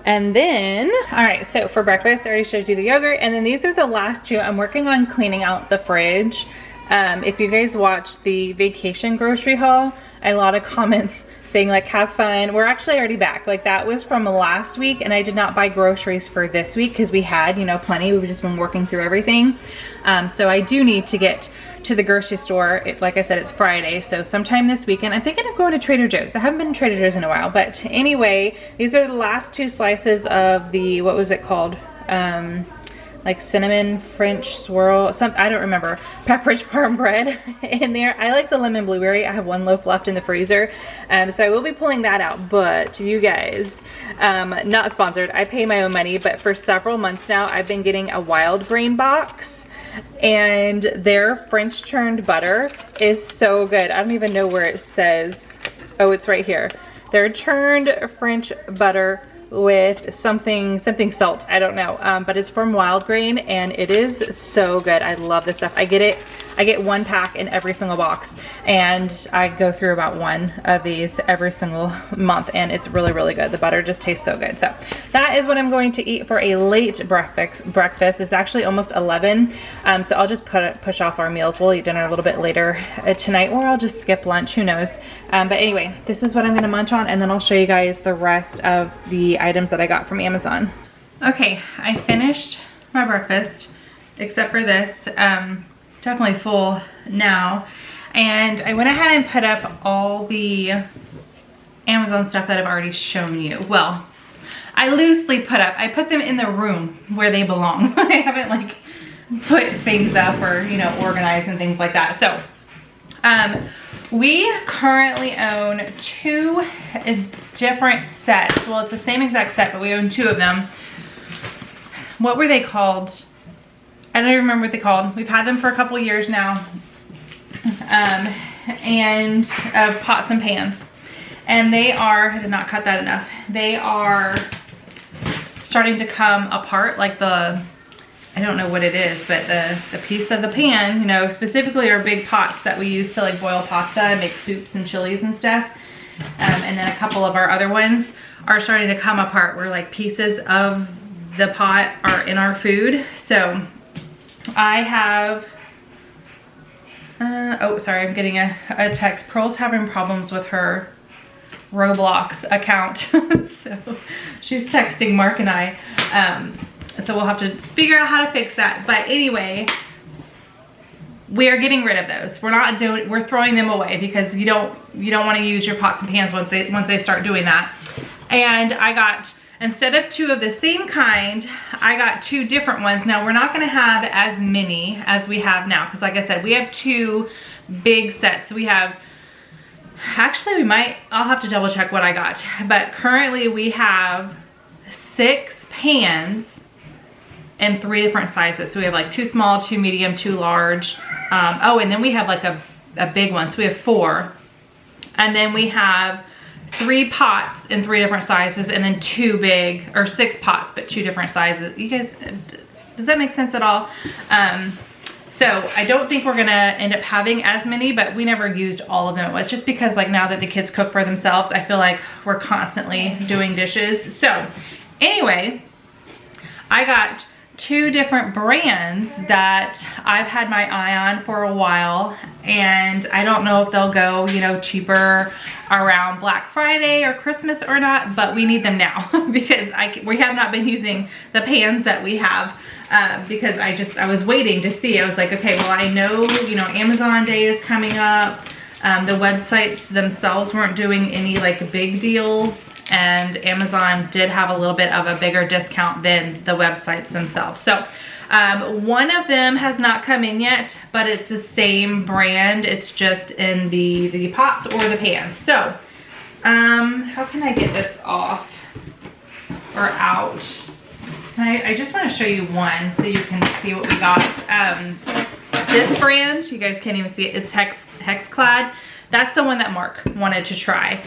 [SPEAKER 1] And then, all right, so for breakfast, I already showed you the yogurt. And then these are the last two. I'm working on cleaning out the fridge. If you guys watched the vacation grocery haul, a lot of comments saying like, have fun. We're actually already back. Like that was from last week, and I did not buy groceries for this week because we had, you know, plenty. We've just been working through everything. So I do need to get to the grocery store. Like I said, it's Friday, so sometime this weekend. I'm thinking of going to Trader Joe's. I haven't been to Trader Joe's in a while, but anyway, these are the last 2 slices of the, what was it called? Like cinnamon French swirl, I don't remember, Pepperidge Farm bread in there. I like the lemon blueberry. I have 1 loaf left in the freezer, so I will be pulling that out. But you guys, not sponsored, I pay my own money, but for several months now I've been getting a Wild Grain box, and their French churned butter is so good. I don't even know where it says. Oh, it's right here. Their churned French butter with something salt, I don't know, but it's from Wild Grain, and it is so good. I love this stuff. I get it I get 1 pack in every single box, and I go through about 1 of these every single month, and it's really, really good. The butter just tastes so good. So that is what I'm going to eat for a late breakfast. It's actually almost 11, so I'll just push off our meals. We'll eat dinner a little bit later tonight, or I'll just skip lunch, who knows. But anyway, this is what I'm gonna munch on, and then I'll show you guys the rest of the items that I got from Amazon. Okay, I finished my breakfast, except for this. Definitely full now. And I went ahead and put up all the Amazon stuff that I've already shown you. Well, I loosely I put them in the room where they belong. I haven't like put things up or, you know, organized and things like that. So, we currently own 2 different sets. Well, it's the same exact set, but we own 2 of them. What were they called? I don't even remember what they called. We've had them for a couple years now. And pots and pans. And they are, I did not cut that enough. They are starting to come apart, like I don't know what it is, but the piece of the pan, you know, specifically our big pots that we use to like boil pasta and make soups and chilies and stuff. And then a couple of our other ones are starting to come apart where like pieces of the pot are in our food. So I have, oh, sorry, I'm getting a text. Pearl's having problems with her Roblox account. So she's texting Mark and I. So we'll have to figure out how to fix that. But anyway, we are getting rid of those. We're throwing them away because you don't want to use your pots and pans once they start doing that. And I got, instead of 2 of the same kind, I got 2 different ones. Now we're not gonna have as many as we have now, because like I said, we have 2 big sets. We have, actually I'll have to double check what I got, but currently we have 6 pans in 3 different sizes. So we have like 2 small, 2 medium, 2 large. Oh, and then we have like a big one, so we have 4. And then we have 3 pots in 3 different sizes, and then 2 big, or 6 pots, but 2 different sizes. You guys, does that make sense at all? So I don't think we're gonna end up having as many, but we never used all of them. It was just because like now that the kids cook for themselves, I feel like we're constantly doing dishes. So anyway, I got 2 different brands that I've had my eye on for a while, and I don't know if they'll go, you know, cheaper around Black Friday or Christmas or not, but we need them now because we have not been using the pans that we have because I was waiting to see. I was like, okay, well, I know, you know, Amazon Day is coming up. The websites themselves weren't doing any like big deals, and Amazon did have a little bit of a bigger discount than the websites themselves. So one of them has not come in yet, but it's the same brand. It's just in the pots or the pans. So how can I get this off or out? I just want to show you one so you can see what we got. This brand, you guys can't even see it, it's Hexclad. That's the one that Mark wanted to try.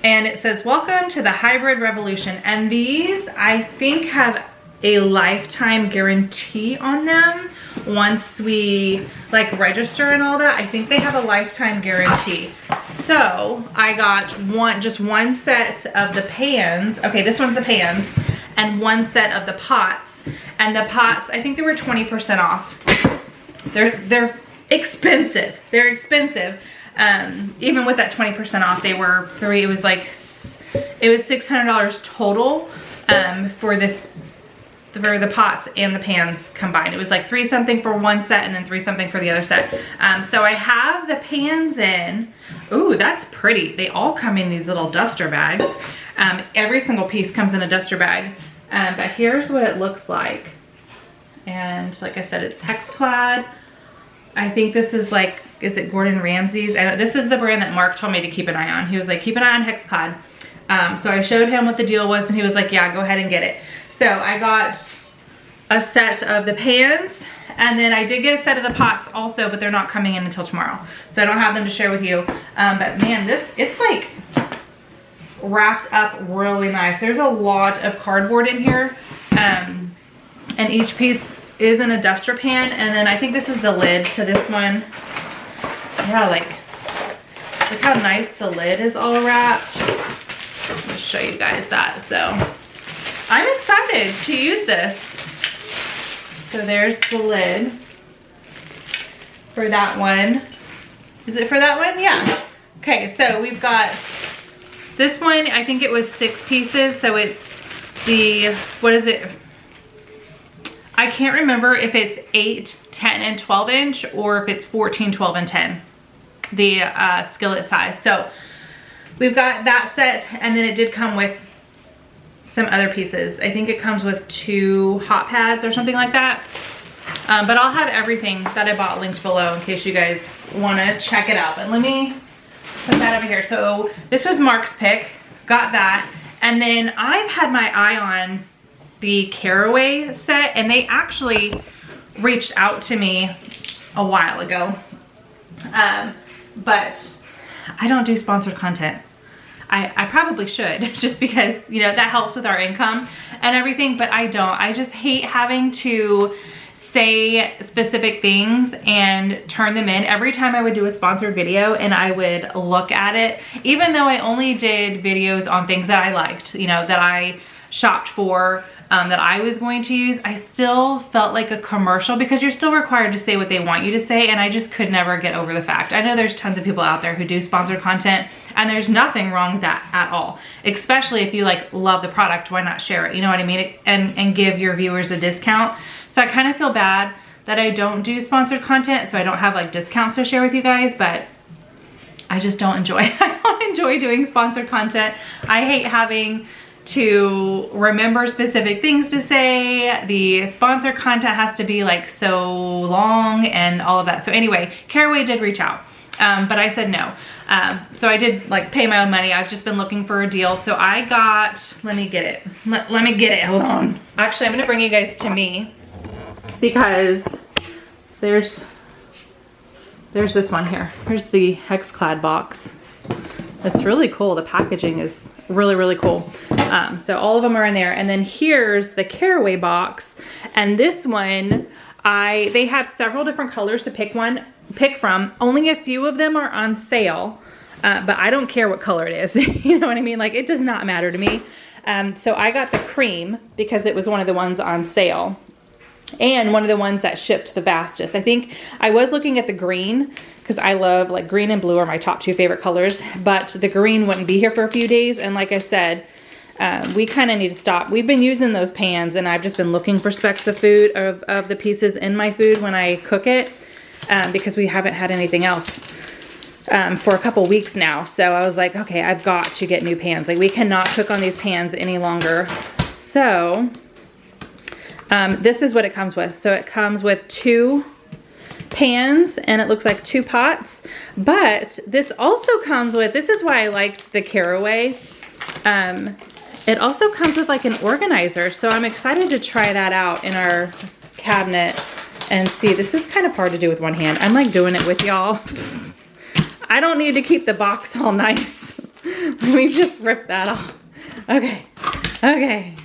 [SPEAKER 1] And it says, welcome to the hybrid revolution. And these, I think, have a lifetime guarantee on them. Once we like register and all that, I think they have a lifetime guarantee. So I got just one set of the pans. Okay, this one's the pans, and 1 set of the pots. And the pots, I think they were 20% off. They're expensive. They're expensive. Even with that 20% off, they were it was $600 total for the pots and the pans combined. It was like $3 something for 1 set and then $3 something for the other set. So I have the pans in. Ooh, that's pretty. They all come in these little duster bags. Every single piece comes in a duster bag. But here's what it looks like. And like I said, it's Hexclad. I think this is like, is it Gordon Ramsay's? This is the brand that Mark told me to keep an eye on. He was like, keep an eye on Hexclad. So I showed him what the deal was, and he was like, yeah, go ahead and get it. So I got a set of the pans, and then I did get a set of the pots also, but they're not coming in until tomorrow. So I don't have them to share with you. But man, it's like wrapped up really nice. There's a lot of cardboard in here. And each piece is an duster pan, and then I think this is the lid to this one. Yeah, like, look how nice the lid is all wrapped. Let me show you guys that. So I'm excited to use this. So there's the lid for that one. Is it for that one? Yeah. Okay, so we've got this one. I think it was 6 pieces. So it's the, what is it? I can't remember if it's 8, 10, and 12 inch or if it's 14, 12, and 10. The skillet size. So we've got that set, and then it did come with some other pieces. I think it comes with 2 hot pads or something like that. But I'll have everything that I bought linked below in case you guys want to check it out. But let me put that over here. So this was Mark's pick, got that. And then I've had my eye on the Caraway set, and they actually reached out to me a while ago. But I don't do sponsored content. I probably should, just because, you know, that helps with our income and everything, but I don't. I just hate having to say specific things and turn them in. Every time I would do a sponsored video and I would look at it, even though I only did videos on things that I liked, you know, that I shopped for, that I was going to use, I still felt like a commercial, because you're still required to say what they want you to say, and I just could never get over the fact. I know there's tons of people out there who do sponsored content, and there's nothing wrong with that at all. Especially if you like love the product, why not share it? You know what I mean? And give your viewers a discount. So I kind of feel bad that I don't do sponsored content, so I don't have like discounts to share with you guys, but I just don't enjoy I don't enjoy doing sponsored content. I hate having to remember specific things to say. The sponsored content has to be like so long and all of that. So anyway, Caraway did reach out, but I said no. So I did like pay my own money. I've just been looking for a deal. So I got, let me get it. Let me get it, hold on. Actually, I'm gonna bring you guys to me, because there's this one here. Here's the HexClad box. It's really cool. The packaging is really, really cool. So all of them are in there. And then here's the Caraway box. And this one, they have several different colors to pick from. Only a few of them are on sale, but I don't care what color it is. You know what I mean? Like, it does not matter to me. So I got the cream because it was one of the ones on sale, and one of the ones that shipped the fastest. I think I was looking at the green, because I love, like, green and blue are my top 2 favorite colors, but the green wouldn't be here for a few days. And like I said, we kind of need to stop. We've been using those pans, and I've just been looking for specks of food, of the pieces in my food when I cook it, because we haven't had anything else for a couple weeks now. So I was like, okay, I've got to get new pans. Like, we cannot cook on these pans any longer. So this is what it comes with. So it comes with 2 pans, and it looks like 2 pots, but this also comes with, this is why I liked the Caraway. It also comes with like an organizer. So I'm excited to try that out in our cabinet and see. This is kind of hard to do with one hand. I'm like doing it with y'all. I don't need to keep the box all nice. Let me just rip that off. Okay. Okay.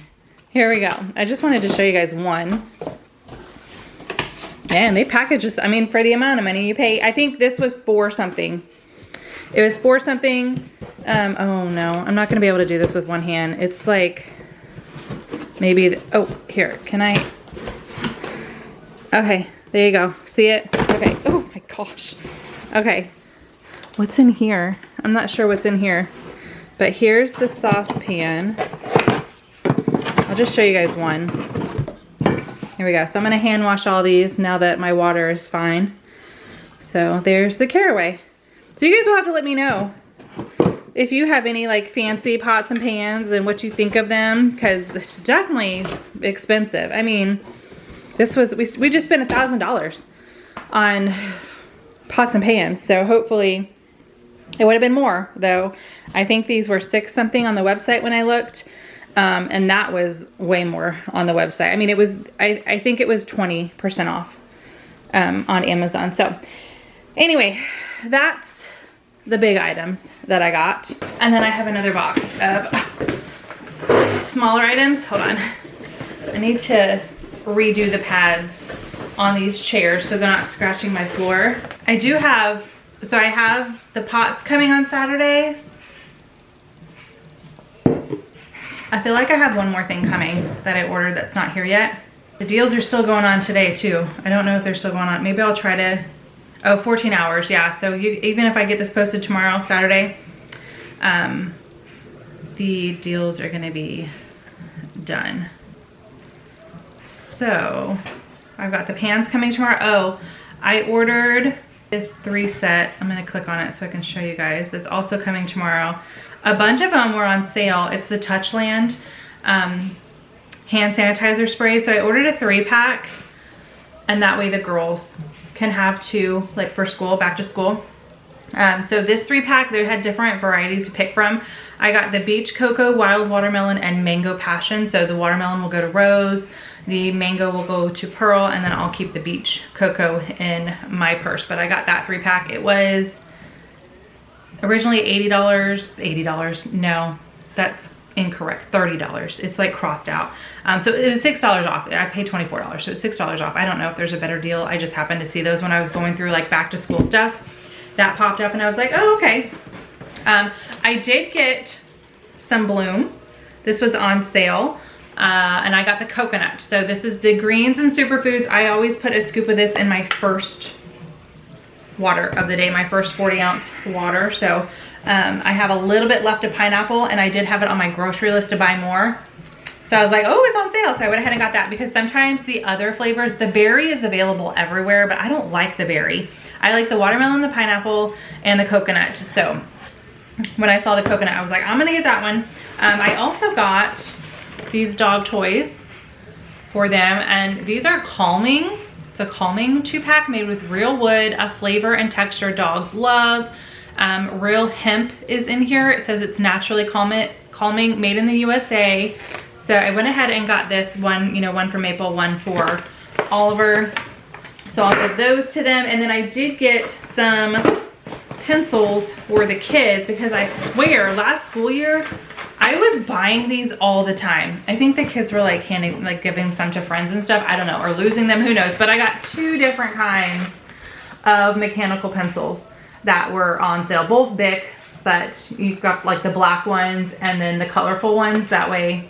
[SPEAKER 1] Here we go. I just wanted to show you guys one. Man, they package this, I mean, for the amount of money you pay. I think this was for something. It was for something. Oh no, I'm not gonna be able to do this with one hand. It's like, maybe, oh, here, can I? Okay, there you go. See it? Okay, oh my gosh. Okay, what's in here? I'm not sure what's in here, but here's the saucepan. I'll just show you guys one. Here we go. So I'm gonna hand wash all these now that my water is fine. So there's the Caraway. So you guys will have to let me know if you have any like fancy pots and pans and what you think of them, because this is definitely expensive. I mean, this was, we just spent $1,000 on pots and pans. So hopefully it would have been more, though. I think these were $6 something on the website when I looked. And that was way more on the website. I mean, it was, I think it was 20% off on Amazon. So anyway, that's the big items that I got. And then I have another box of smaller items. Hold on. I need to redo the pads on these chairs so they're not scratching my floor. I do have, so I have the pots coming on Saturday. I feel like I have one more thing coming that I ordered that's not here yet. The deals are still going on today too. I don't know if they're still going on. Maybe I'll try to, oh, 14 hours, yeah. So even if I get this posted tomorrow, Saturday, the deals are gonna be done. So I've got the pans coming tomorrow. Oh, I ordered this 3 set. I'm gonna click on it so I can show you guys. It's also coming tomorrow. A bunch of them were on sale. It's the Touchland hand sanitizer spray. So I ordered a 3-pack, and that way the girls can have 2, like for school, back to school. So this 3-pack, they had different varieties to pick from. I got the Beach Cocoa, Wild Watermelon, and Mango Passion. So the watermelon will go to Rose, the mango will go to Pearl, and then I'll keep the Beach Cocoa in my purse. But I got that 3-pack. It was originally $80. $80, no, that's incorrect, $30. It's like crossed out. So it was $6 off. I paid $24, so it's $6 off. I don't know if there's a better deal. I just happened to see those when I was going through like back to school stuff. That popped up and I was like, oh, okay. I did get some Bloom. This was on sale. And I got the coconut. So this is the greens and superfoods. I always put a scoop of this in my first water of the day, my first 40-ounce water. So I have a little bit left of pineapple, and I did have it on my grocery list to buy more. So I was like, oh, it's on sale. So I went ahead and got that, because sometimes the other flavors, the berry is available everywhere, but I don't like the berry. I like the watermelon, the pineapple, and the coconut. So when I saw the coconut, I was like, I'm gonna get that one. I also got these dog toys for them, and these are calming. It's a calming 2-pack made with real wood, a flavor and texture dogs love. Real hemp is in here. It says it's naturally calming, made in the USA. So I went ahead and got this one, you know, one for Maple, one for Oliver. So I'll give those to them. And then I did get some pencils for the kids, because I swear last school year, I was buying these all the time. I think the kids were like giving some to friends and stuff. I don't know, or losing them, who knows. But I got 2 different kinds of mechanical pencils that were on sale, both Bic, but you've got like the black ones and then the colorful ones. That way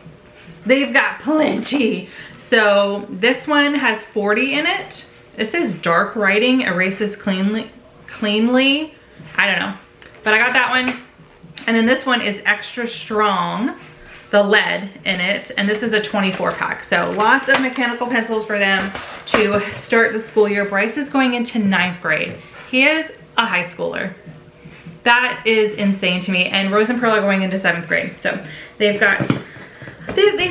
[SPEAKER 1] they've got plenty. So this one has 40 in it. It says dark writing erases cleanly. I don't know, but I got that one. And then this one is extra strong, the lead in it, and this is a 24-pack. So lots of mechanical pencils for them to start the school year. Bryce is going into 9th grade. He is a high schooler. That is insane to me. And Rose and Pearl are going into 7th grade. So they've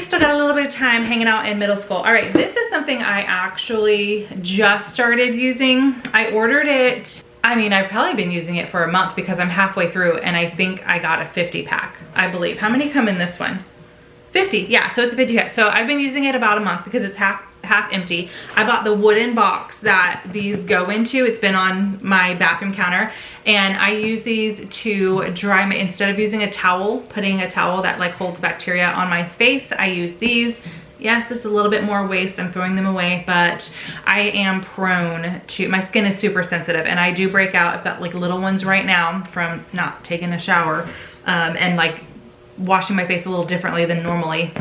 [SPEAKER 1] still got a little bit of time hanging out in middle school. All right, this is something I actually just started using. I ordered it. I mean, I've probably been using it for a month, because I'm halfway through, and I think I got a 50-pack, I believe. How many come in this one? 50, yeah, so it's a 50-pack. So I've been using it about a month, because it's half empty. I bought the wooden box that these go into. It's been on my bathroom counter, and I use these to dry my, instead of using a towel, putting a towel that like holds bacteria on my face, I use these. Yes, it's a little bit more waste. I'm throwing them away, but I am prone to, my skin is super sensitive, and I do break out. I've got like little ones right now from not taking a shower and like washing my face a little differently than normally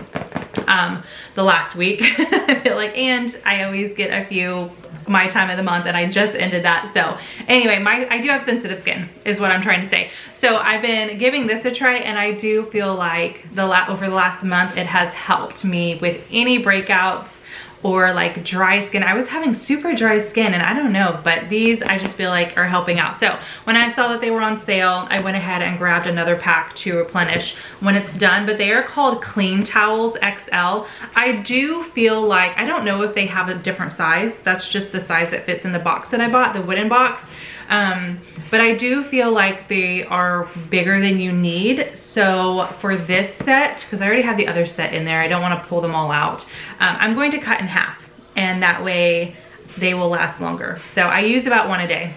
[SPEAKER 1] the last week. I feel like, and I always get a few my time of the month, and I just ended that. So anyway, I do have sensitive skin is what I'm trying to say. So I've been giving this a try, and I do feel like over the last month it has helped me with any breakouts or like dry skin. I was having super dry skin, and I don't know, but these I just feel like are helping out. So when I saw that they were on sale, I went ahead and grabbed another pack to replenish when it's done. But they are called Clean Towels XL. I do feel like, I don't know if they have a different size. That's just the size that fits in the box that I bought, the wooden box. But I do feel like they are bigger than you need. So for this set, because I already have the other set in there, I don't want to pull them all out. I'm going to cut in half, and that way they will last longer. So I use about 1 a day.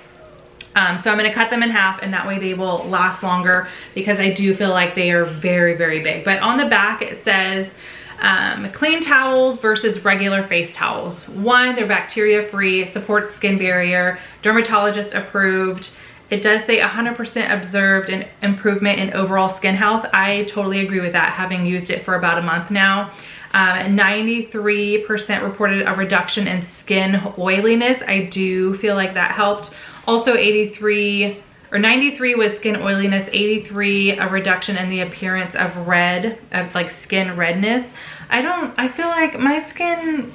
[SPEAKER 1] So I'm going to cut them in half, and that way they will last longer, because I do feel like they are very, very big. But on the back it says Clean towels versus regular face towels. One, they're bacteria free, supports skin barrier, dermatologist approved. It does say 100% observed an improvement in overall skin health. I totally agree with that, having used it for about a month now. 93% reported a reduction in skin oiliness. I do feel like that helped. Also 93 was skin oiliness, 83 a reduction in the appearance of red, of like skin redness. I feel like my skin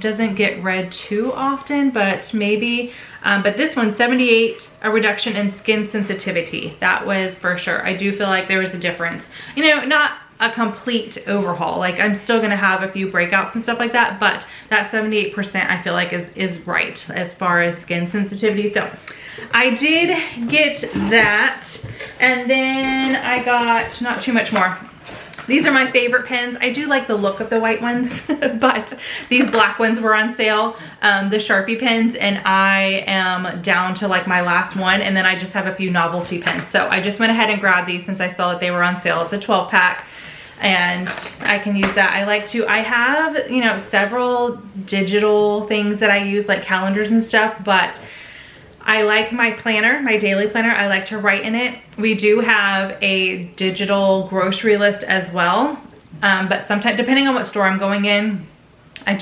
[SPEAKER 1] doesn't get red too often, but maybe, but this one, 78 a reduction in skin sensitivity. That was for sure. I do feel like there was a difference. You know, not a complete overhaul. Like I'm still gonna have a few breakouts and stuff like that, but that 78% I feel like is right as far as skin sensitivity. So I did get that, and then I got not too much more. These are my favorite pens. I do like the look of the white ones, but these black ones were on sale, the Sharpie pens, and I am down to like my last one, and then I just have a few novelty pens. So I just went ahead and grabbed these since I saw that they were on sale. It's a 12 pack. And I can use that. I have, you know, several digital things that I use, like calendars and stuff, but I like my planner, my daily planner. I like to write in it. We do have a digital grocery list as well. But sometimes, depending on what store I'm going in, I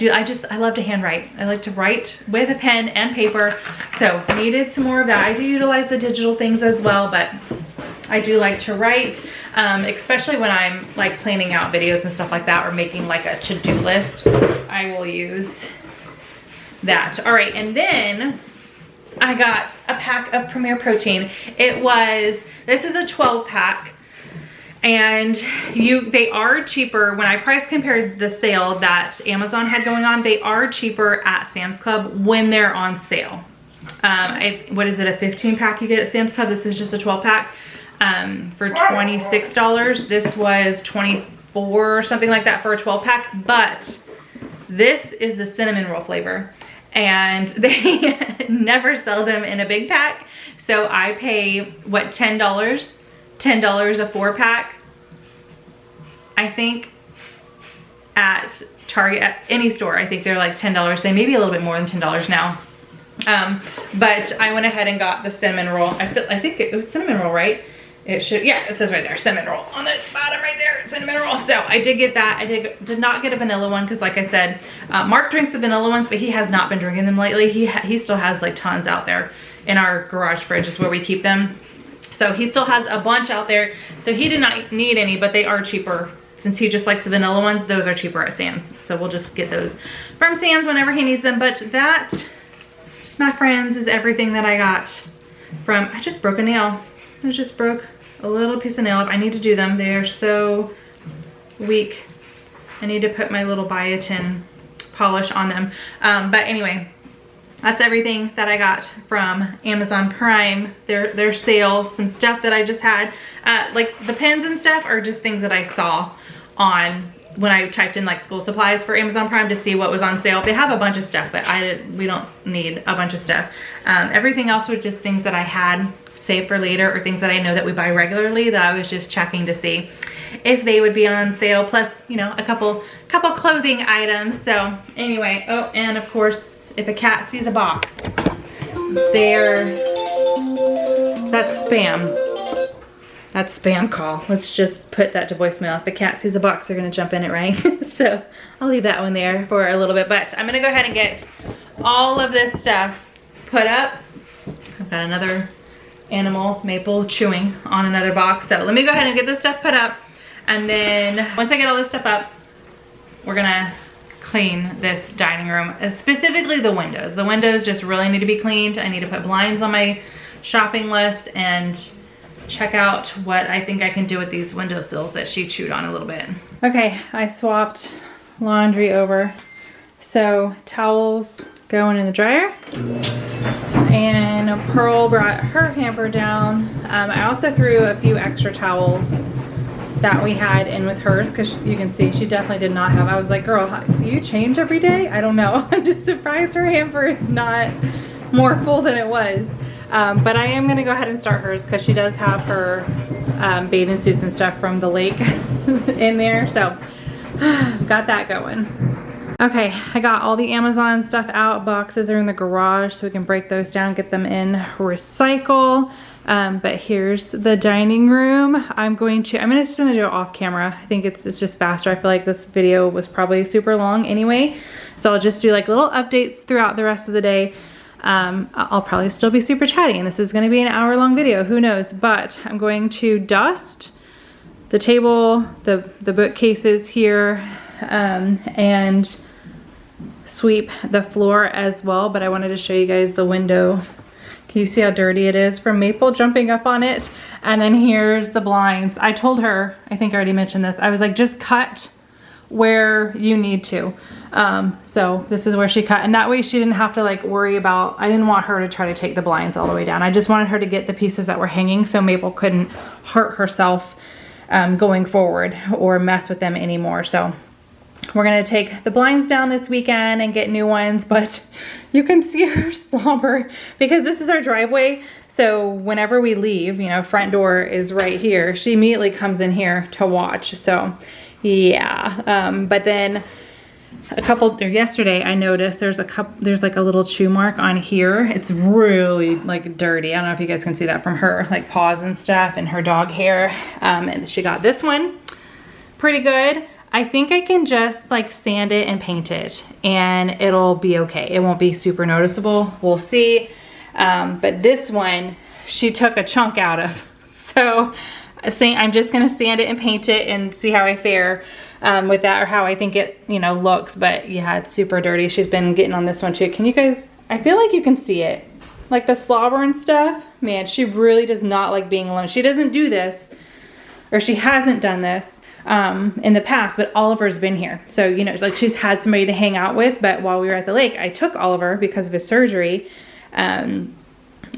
[SPEAKER 1] love to handwrite. I like to write with a pen and paper. So needed some more of that. I do utilize the digital things as well, but I do like to write, especially when I'm like planning out videos and stuff like that, or making like a to-do list. I will use that. All right, and then I got a pack of Premier Protein. This is a 12 pack, and they are cheaper. When I price compared the sale that Amazon had going on, they are cheaper at Sam's Club when they're on sale. What is it, a 15 pack you get at Sam's Club? This is just a 12 pack. For $26. This was $24 or something like that for a 12 pack, but this is the cinnamon roll flavor, and they never sell them in a big pack. So I pay, what, $10 a 4 pack, I think, at Target, at any store. I think they're like $10. They may be a little bit more than $10 now. But I went ahead and got the cinnamon roll. I think it was cinnamon roll, right? It should, yeah, it says right there, cinnamon roll on the bottom right there, cinnamon roll. So I did get that. I did not get a vanilla one because, like I said, Mark drinks the vanilla ones, but he has not been drinking them lately. He still has like tons out there in our garage fridge is where we keep them. So he still has a bunch out there. So he did not need any, but they are cheaper. Since he just likes the vanilla ones, those are cheaper at Sam's. So we'll just get those from Sam's whenever he needs them. But that, my friends, is everything that I got from, I just broke a nail. I just broke a little piece of nail up. I need to do them. They are so weak. I need to put my little biotin polish on them. But anyway, that's everything that I got from Amazon Prime. Their sale, some stuff that I just had. Like the pens and stuff are just things that I saw on when I typed in like school supplies for Amazon Prime to see what was on sale. They have a bunch of stuff, but we don't need a bunch of stuff. Everything else was just things that I had saved for later, or things that I know that we buy regularly that I was just checking to see if they would be on sale, plus, you know, a couple clothing items. So anyway, oh, and of course, if a cat sees a box, that's spam. That's spam call. Let's just put that to voicemail. If a cat sees a box, they're gonna jump in it, right? So I'll leave that one there for a little bit, but I'm gonna go ahead and get all of this stuff put up. I've got another animal maple chewing on another box. So let me go ahead and get this stuff put up. And then once I get all this stuff up, we're gonna clean this dining room, specifically the windows. The windows just really need to be cleaned. I need to put blinds on my shopping list and check out what I think I can do with these windowsills that she chewed on a little bit. Okay, I swapped laundry over. So towels going in the dryer. And Pearl brought her hamper down. I also threw a few extra towels that we had in with hers, because you can see she definitely did not have. I was like, girl, do you change every day? I don't know. I'm just surprised her hamper is not more full than it was. But I am gonna go ahead and start hers because she does have her bathing suits and stuff from the lake in there. So Got that going. Okay, I got all the Amazon stuff out. Boxes are in the garage so we can break those down, get them in recycle. But here's the dining room. I'm just gonna do it off camera. I think it's just faster. I feel like this video was probably super long anyway. So I'll just do like little updates throughout the rest of the day. I'll probably still be super chatty and this is gonna be an hour-long video, who knows? But I'm going to dust the table, the bookcases here, and sweep the floor as well. But I wanted to show you guys the window. Can you see how dirty it is from Maple jumping up on it? And then here's the blinds. I told her, I think I already mentioned this, I was like, just cut where you need to. So this is where she cut, and that way she didn't have to like worry about, I didn't want her to try to take the blinds all the way down. I just wanted her to get the pieces that were hanging so Maple couldn't hurt herself going forward or mess with them anymore. So we're gonna take the blinds down this weekend and get new ones, but you can see her slobber because this is our driveway. So whenever we leave, you know, front door is right here. She immediately comes in here to watch. So yeah, but then yesterday I noticed there's like a little chew mark on here. It's really like dirty. I don't know if you guys can see that from her like paws and stuff and her dog hair. And she got this one pretty good. I think I can just like sand it and paint it and it'll be okay. It won't be super noticeable. We'll see. But this one, she took a chunk out of. So I'm just gonna sand it and paint it and see how I fare with that, or how I think it, you know, looks. But yeah, it's super dirty. She's been getting on this one too. Can you guys, I feel like you can see it. Like the slobber and stuff. Man, she really does not like being alone. She doesn't do this, or she hasn't done this in the past, but Oliver's been here. So, you know, like she's had somebody to hang out with, but while we were at the lake, I took Oliver because of his surgery and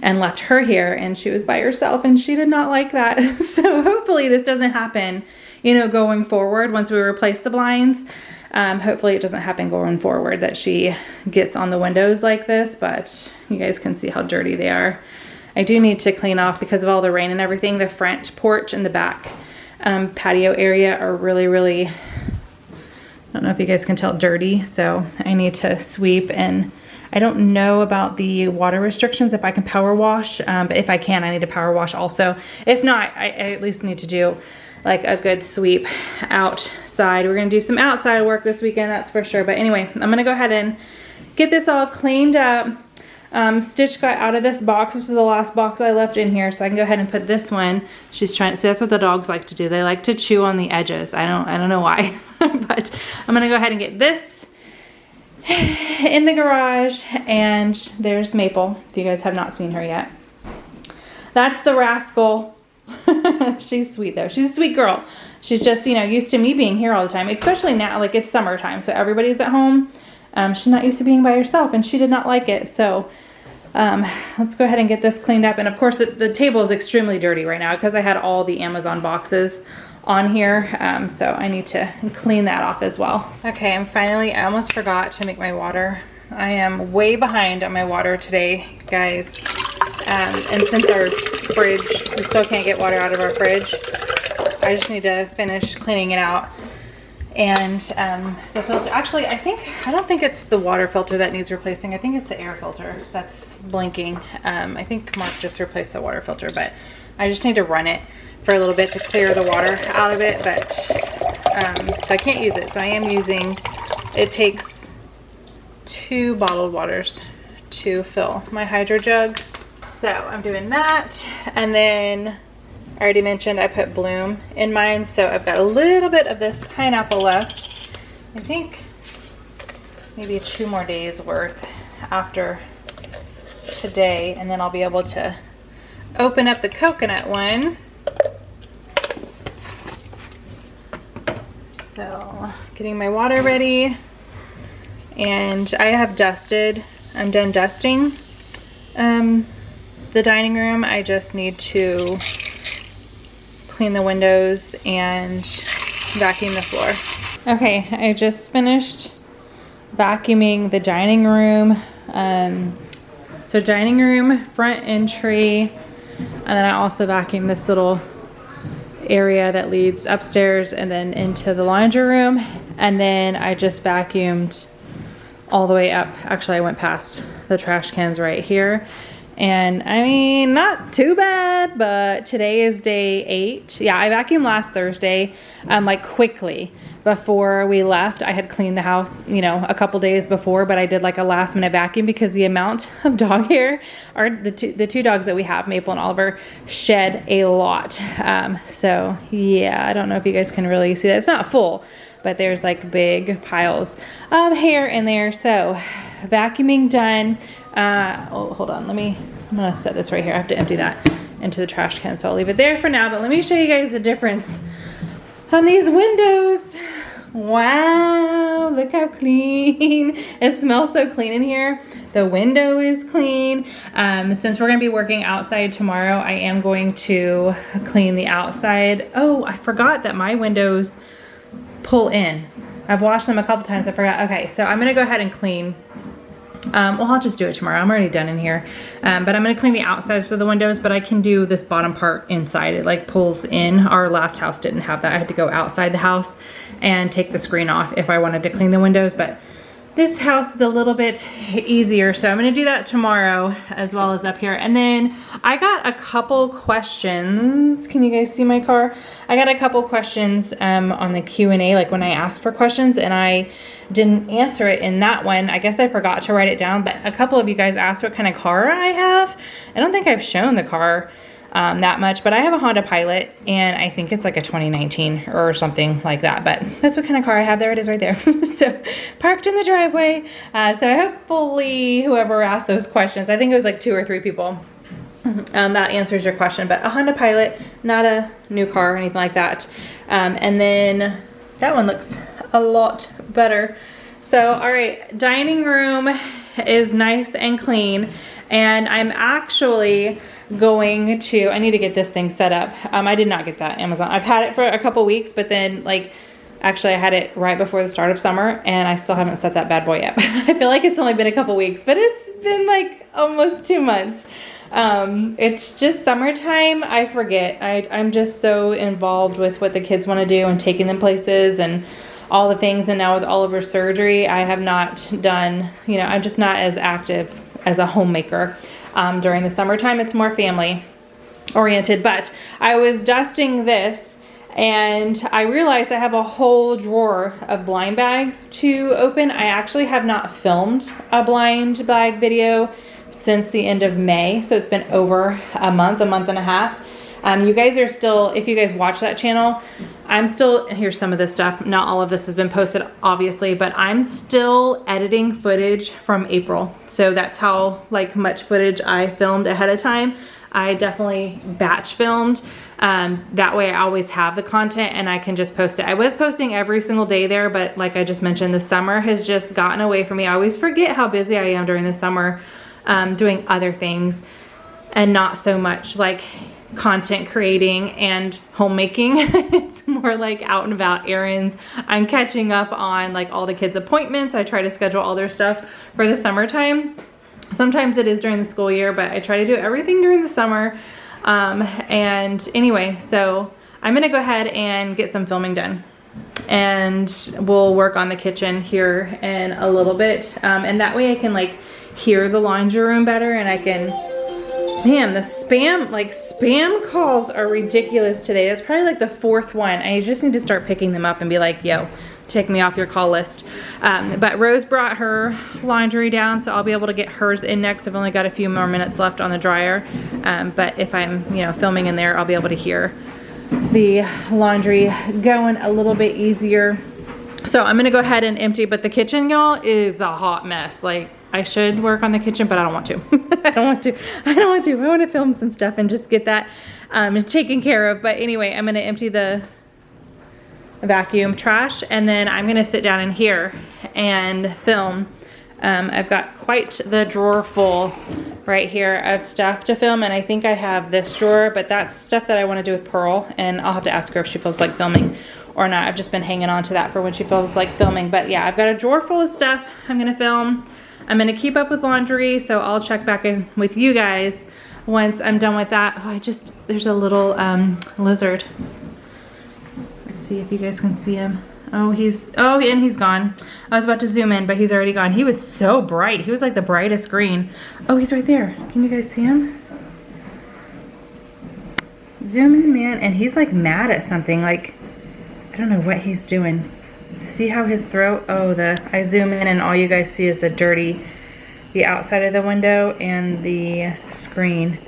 [SPEAKER 1] left her here, and she was by herself and she did not like that. So hopefully this doesn't happen, you know, going forward once we replace the blinds. Hopefully it doesn't happen going forward that she gets on the windows like this, but you guys can see how dirty they are. I do need to clean off because of all the rain and everything. The front porch and the back patio area are really, I don't know if you guys can tell, dirty. So I need to sweep, and I don't know about the water restrictions if I can power wash, but if I can, I need to power wash also. If not, I at least need to do like a good sweep outside. We're gonna do some outside work this weekend, that's for sure. But anyway, I'm gonna go ahead and get this all cleaned up. Stitch got out of this box. This is the last box I left in here, so I can go ahead and put this one. She's trying to see, that's what the dogs like to do. They like to chew on the edges. I don't know why, but I'm gonna go ahead and get this in the garage. And there's Maple, if you guys have not seen her yet. That's the rascal. She's sweet though. She's a sweet girl. She's just, you know, used to me being here all the time, especially now, like it's summertime, so everybody's at home. She's not used to being by herself, and she did not like it. So let's go ahead and get this cleaned up. And of course the table is extremely dirty right now because I had all the Amazon boxes on here. So I need to clean that off as well. Okay, I almost forgot to make my water. I am way behind on my water today, guys. And since our fridge, we still can't get water out of our fridge, I just need to finish cleaning it out. And the filter, actually, I don't think it's the water filter that needs replacing. I think it's the air filter that's blinking. I think Mark just replaced the water filter, but I just need to run it for a little bit to clear the water out of it. But so I can't use it. So I am using, it takes 2 bottled waters to fill my hydro jug. So I'm doing that. And then I already mentioned I put Bloom in mine, so I've got a little bit of this pineapple left. I think maybe 2 more days worth after today, and then I'll be able to open up the coconut one. So getting my water ready, and I have dusted. I'm done dusting the dining room. I just need to clean the windows and vacuum the floor. Okay, I just finished vacuuming the dining room. So dining room, front entry, and then I also vacuumed this little area that leads upstairs and then into the laundry room. And then I just vacuumed all the way up. Actually, I went past the trash cans right here. And I mean, not too bad, but today is day 8. Yeah, I vacuumed last Thursday, like quickly before we left. I had cleaned the house, you know, a couple days before, but I did like a last minute vacuum because the amount of dog hair, or the two dogs that we have, Maple and Oliver, shed a lot. So yeah, I don't know if you guys can really see that. It's not full, but there's like big piles of hair in there. So vacuuming done. Oh, hold on, I'm gonna set this right here. I have to empty that into the trash can, so I'll leave it there for now, but let me show you guys the difference on these windows. Wow, look how clean. It smells so clean in here. The window is clean. Since we're gonna be working outside tomorrow, I am going to clean the outside. Oh, I forgot that my windows pull in. I've washed them a couple times, I forgot. Okay, so I'm gonna go ahead and clean. Well, I'll just do it tomorrow. I'm already done in here. But I'm gonna clean the outsides of the windows, but I can do this bottom part inside. It like pulls in. Our last house didn't have that. I had to go outside the house and take the screen off if I wanted to clean the windows, but this house is a little bit easier. So I'm gonna do that tomorrow as well as up here. And then I got a couple questions. Can you guys see my car? I got a couple questions on the Q&A, like when I asked for questions, and I didn't answer it in that one. I guess I forgot to write it down, but a couple of you guys asked what kind of car I have. I don't think I've shown the car that much, but I have a Honda Pilot, and I think it's like a 2019 or something like that, but that's what kind of car I have. There it is right there. So parked in the driveway. So hopefully whoever asked those questions, I think it was like 2 or 3 people, that answers your question. But a Honda Pilot, not a new car or anything like that. And then that one looks a lot better. So, all right, dining room is nice and clean, and I'm actually going to, I need to get this thing set up. I did not get that Amazon. I've had it for a couple weeks, but then like, actually I had it right before the start of summer, and I still haven't set that bad boy up. I feel like it's only been a couple weeks, but it's been like almost 2 months. It's just summertime. I forget. I'm just so involved with what the kids want to do and taking them places and all the things. And now with Oliver's surgery, I have not done, you know, I'm just not as active as a homemaker. During the summertime, it's more family oriented. But I was dusting this, and I realized I have a whole drawer of blind bags to open. I actually have not filmed a blind bag video since the end of May. So it's been over a month and a half. You guys are still, if you guys watch that channel, I'm still, here's some of this stuff. Not all of this has been posted, obviously, but I'm still editing footage from April. So that's how like much footage I filmed ahead of time. I definitely batch filmed. That way I always have the content and I can just post it. I was posting every single day there, but like I just mentioned, the summer has just gotten away from me. I always forget how busy I am during the summer, doing other things and not so much like content creating and homemaking. It's more like out and about errands. I'm catching up on like all the kids' appointments. I try to schedule all their stuff for the summertime. Sometimes it is during the school year, but I try to do everything during the summer. And anyway, so I'm gonna go ahead and get some filming done, and we'll work on the kitchen here in a little bit. And that way I can like hear the laundry room better, and I can, man, the spam calls are ridiculous today. That's probably like the 4th one. I just need to start picking them up and be like, yo, take me off your call list. But Rose brought her laundry down, so I'll be able to get hers in next. I've only got a few more minutes left on the dryer. But if I'm, you know, filming in there, I'll be able to hear the laundry going a little bit easier. So I'm gonna go ahead and empty, but the kitchen, y'all, is a hot mess. Like, I should work on the kitchen, but I don't want to. I don't want to film some stuff and just get that taken care of. But anyway, I'm gonna empty the vacuum trash, and then I'm gonna sit down in here and film. I've got quite the drawer full right here of stuff to film, and I think I have this drawer, but that's stuff that I want to do with Pearl, and I'll have to ask her if she feels like filming or not. I've just been hanging on to that for when she feels like filming. But yeah, I've got a drawer full of stuff I'm gonna film. I'm gonna keep up with laundry, so I'll check back in with you guys once I'm done with that. Oh, there's a little lizard see if you guys can see him. Oh, and he's gone. I was about to zoom in, but he's already gone. He was so bright. He was like the brightest green. Oh, he's right there. Can you guys see him? Zoom in, man. And he's like mad at something. Like, I don't know what he's doing. See how his throat, I zoom in and all you guys see is the outside of the window and the screen.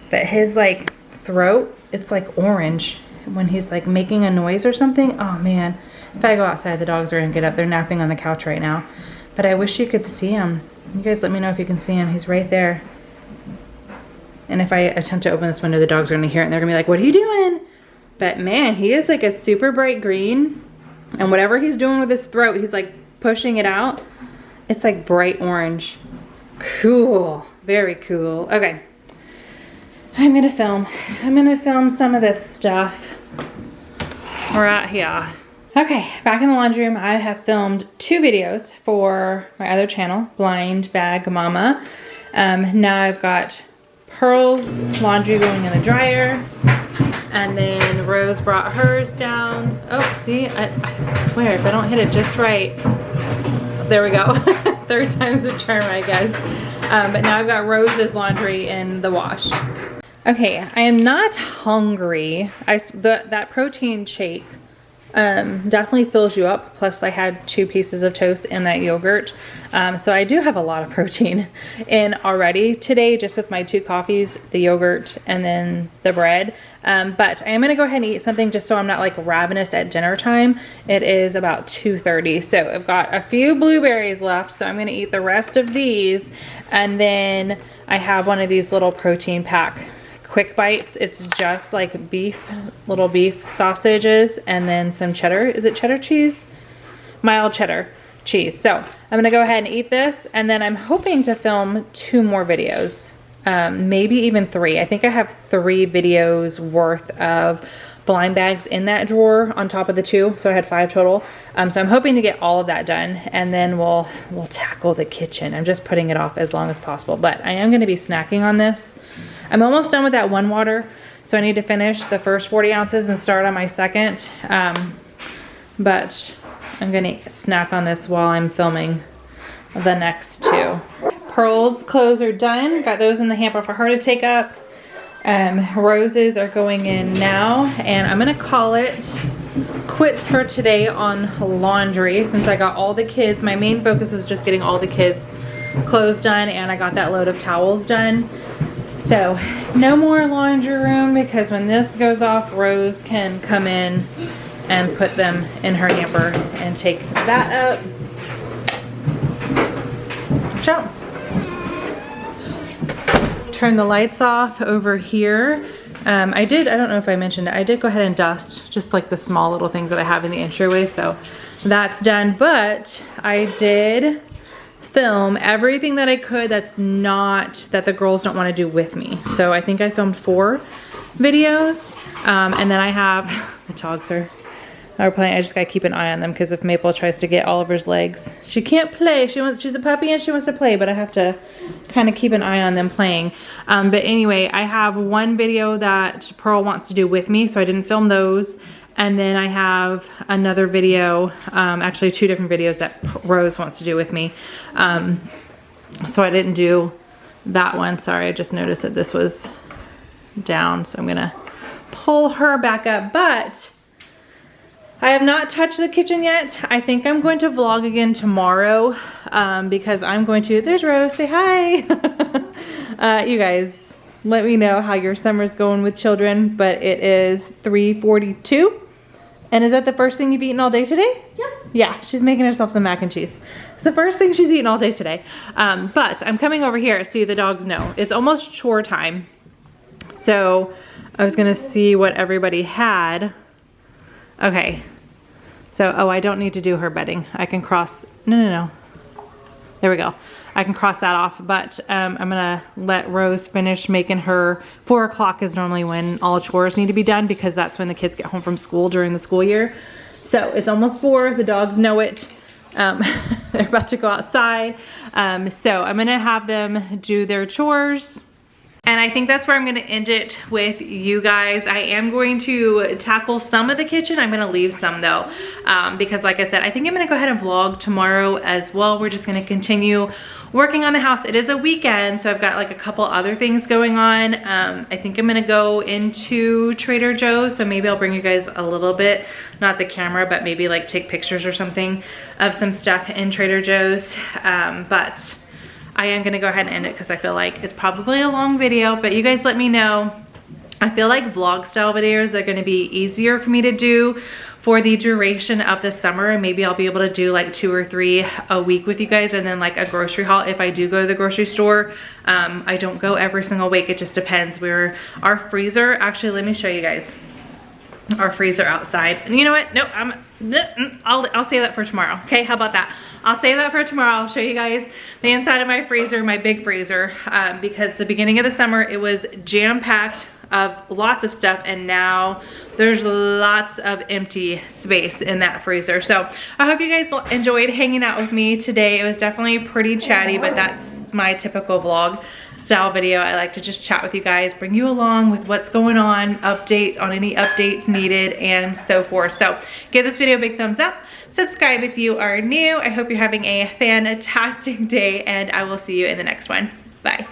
[SPEAKER 1] But his like throat, it's like orange when he's like making a noise or something. Oh man, if I go outside, the dogs are gonna get up. They're napping on the couch right now. But I wish you could see him. You guys let me know if you can see him. He's right there. And if I attempt to open this window, the dogs are gonna hear it and they're gonna be like, what are you doing? But man, he is like a super bright green. And whatever he's doing with his throat, he's like pushing it out. It's like bright orange. Cool, very cool. Okay, I'm gonna film some of this stuff right here. Okay, back in the laundry room, I have filmed 2 videos for my other channel, Blind Bag Mama. Now I've got Pearl's laundry going in the dryer. And then Rose brought hers down. Oh, see, I swear, if I don't hit it just right. There we go. 3rd time's the charm, I guess. But now I've got Rose's laundry in the wash. Okay, I am not hungry. That protein shake definitely fills you up. Plus I had 2 pieces of toast and that yogurt. So I do have a lot of protein in already today, just with my 2 coffees, the yogurt, and then the bread. But I am gonna go ahead and eat something just so I'm not like ravenous at dinner time. It is about 2:30. So I've got a few blueberries left. So I'm gonna eat the rest of these. And then I have one of these little protein pack quick bites. It's just like little beef sausages and then some cheddar. Is it cheddar cheese? Mild cheddar cheese. So I'm gonna go ahead and eat this, and then I'm hoping to film 2 more videos, maybe even 3. I think I have 3 videos worth of blind bags in that drawer on top of the 2, so I had 5 total. So I'm hoping to get all of that done, and then we'll tackle the kitchen. I'm just putting it off as long as possible, but I am gonna be snacking on this. I'm almost done with that 1 water, so I need to finish the first 40 ounces and start on my second. But I'm gonna snack on this while I'm filming the next 2. Pearl's clothes are done. Got those in the hamper for her to take up. Rose's are going in now, and I'm gonna call it quits for today on laundry since I got all the kids. My main focus was just getting all the kids' clothes done, and I got that load of towels done. So no more laundry room, because when this goes off, Rose can come in and put them in her hamper and take that up. Ciao. Turn the lights off over here. I don't know if I mentioned it, I did go ahead and dust just like the small little things that I have in the entryway, so that's done. But I did film everything that I could that the girls don't want to do with me. So I think I filmed 4 videos, and then I have the dogs are playing. I just gotta keep an eye on them, because if Maple tries to get Oliver's legs, she can't play. She's a puppy and she wants to play, but I have to kind of keep an eye on them playing. But anyway, I have 1 video that Pearl wants to do with me, so I didn't film those. And then I have another video, actually 2 different videos that Rose wants to do with me. So I didn't do that one. Sorry, I just noticed that this was down, so I'm gonna pull her back up. But I have not touched the kitchen yet. I think I'm going to vlog again tomorrow, because I'm going to, there's Rose, say hi. You guys, let me know how your summer's going with children, but it is 3:42. And is that the first thing you've eaten all day today? Yep. Yeah, she's making herself some mac and cheese. It's the first thing she's eaten all day today. But I'm coming over here, see the dogs know. It's almost chore time. So I was gonna see what everybody had. Okay, so, I don't need to do her bedding. I can cross, no. There we go. I can cross that off, but I'm gonna let Rose finish making her. 4 o'clock is normally when all chores need to be done, because that's when the kids get home from school during the school year. So it's almost 4, the dogs know it. They're about to go outside. So I'm gonna have them do their chores. And I think that's where I'm gonna end it with you guys. I am going to tackle some of the kitchen. I'm gonna leave some though, because like I said, I think I'm gonna go ahead and vlog tomorrow as well. We're just gonna continue working on the house. It is a weekend, so I've got like a couple other things going on. I think I'm gonna go into Trader Joe's, so maybe I'll bring you guys a little bit, not the camera, but maybe like take pictures or something of some stuff in Trader Joe's. But I am gonna go ahead and end it because I feel like it's probably a long video, but you guys let me know. I feel like vlog style videos are gonna be easier for me to do for the duration of the summer, and maybe I'll be able to do like 2 or 3 a week with you guys, and then like a grocery haul if I do go to the grocery store. I don't go every single week, it just depends. Our freezer, actually let me show you guys our freezer outside. And you know what, no, I'll save that for tomorrow. Okay, how about that? I'll save that for tomorrow. I'll show you guys the inside of my freezer, my big freezer, because the beginning of the summer it was jam-packed of lots of stuff, and now there's lots of empty space in that freezer. So I hope you guys enjoyed hanging out with me today. It was definitely pretty chatty, but that's my typical vlog style video. I like to just chat with you guys, bring you along with what's going on, update on any updates needed, and so forth. So give this video a big thumbs up, subscribe if you are new. I hope you're having a fantastic day, and I will see you in the next one. Bye.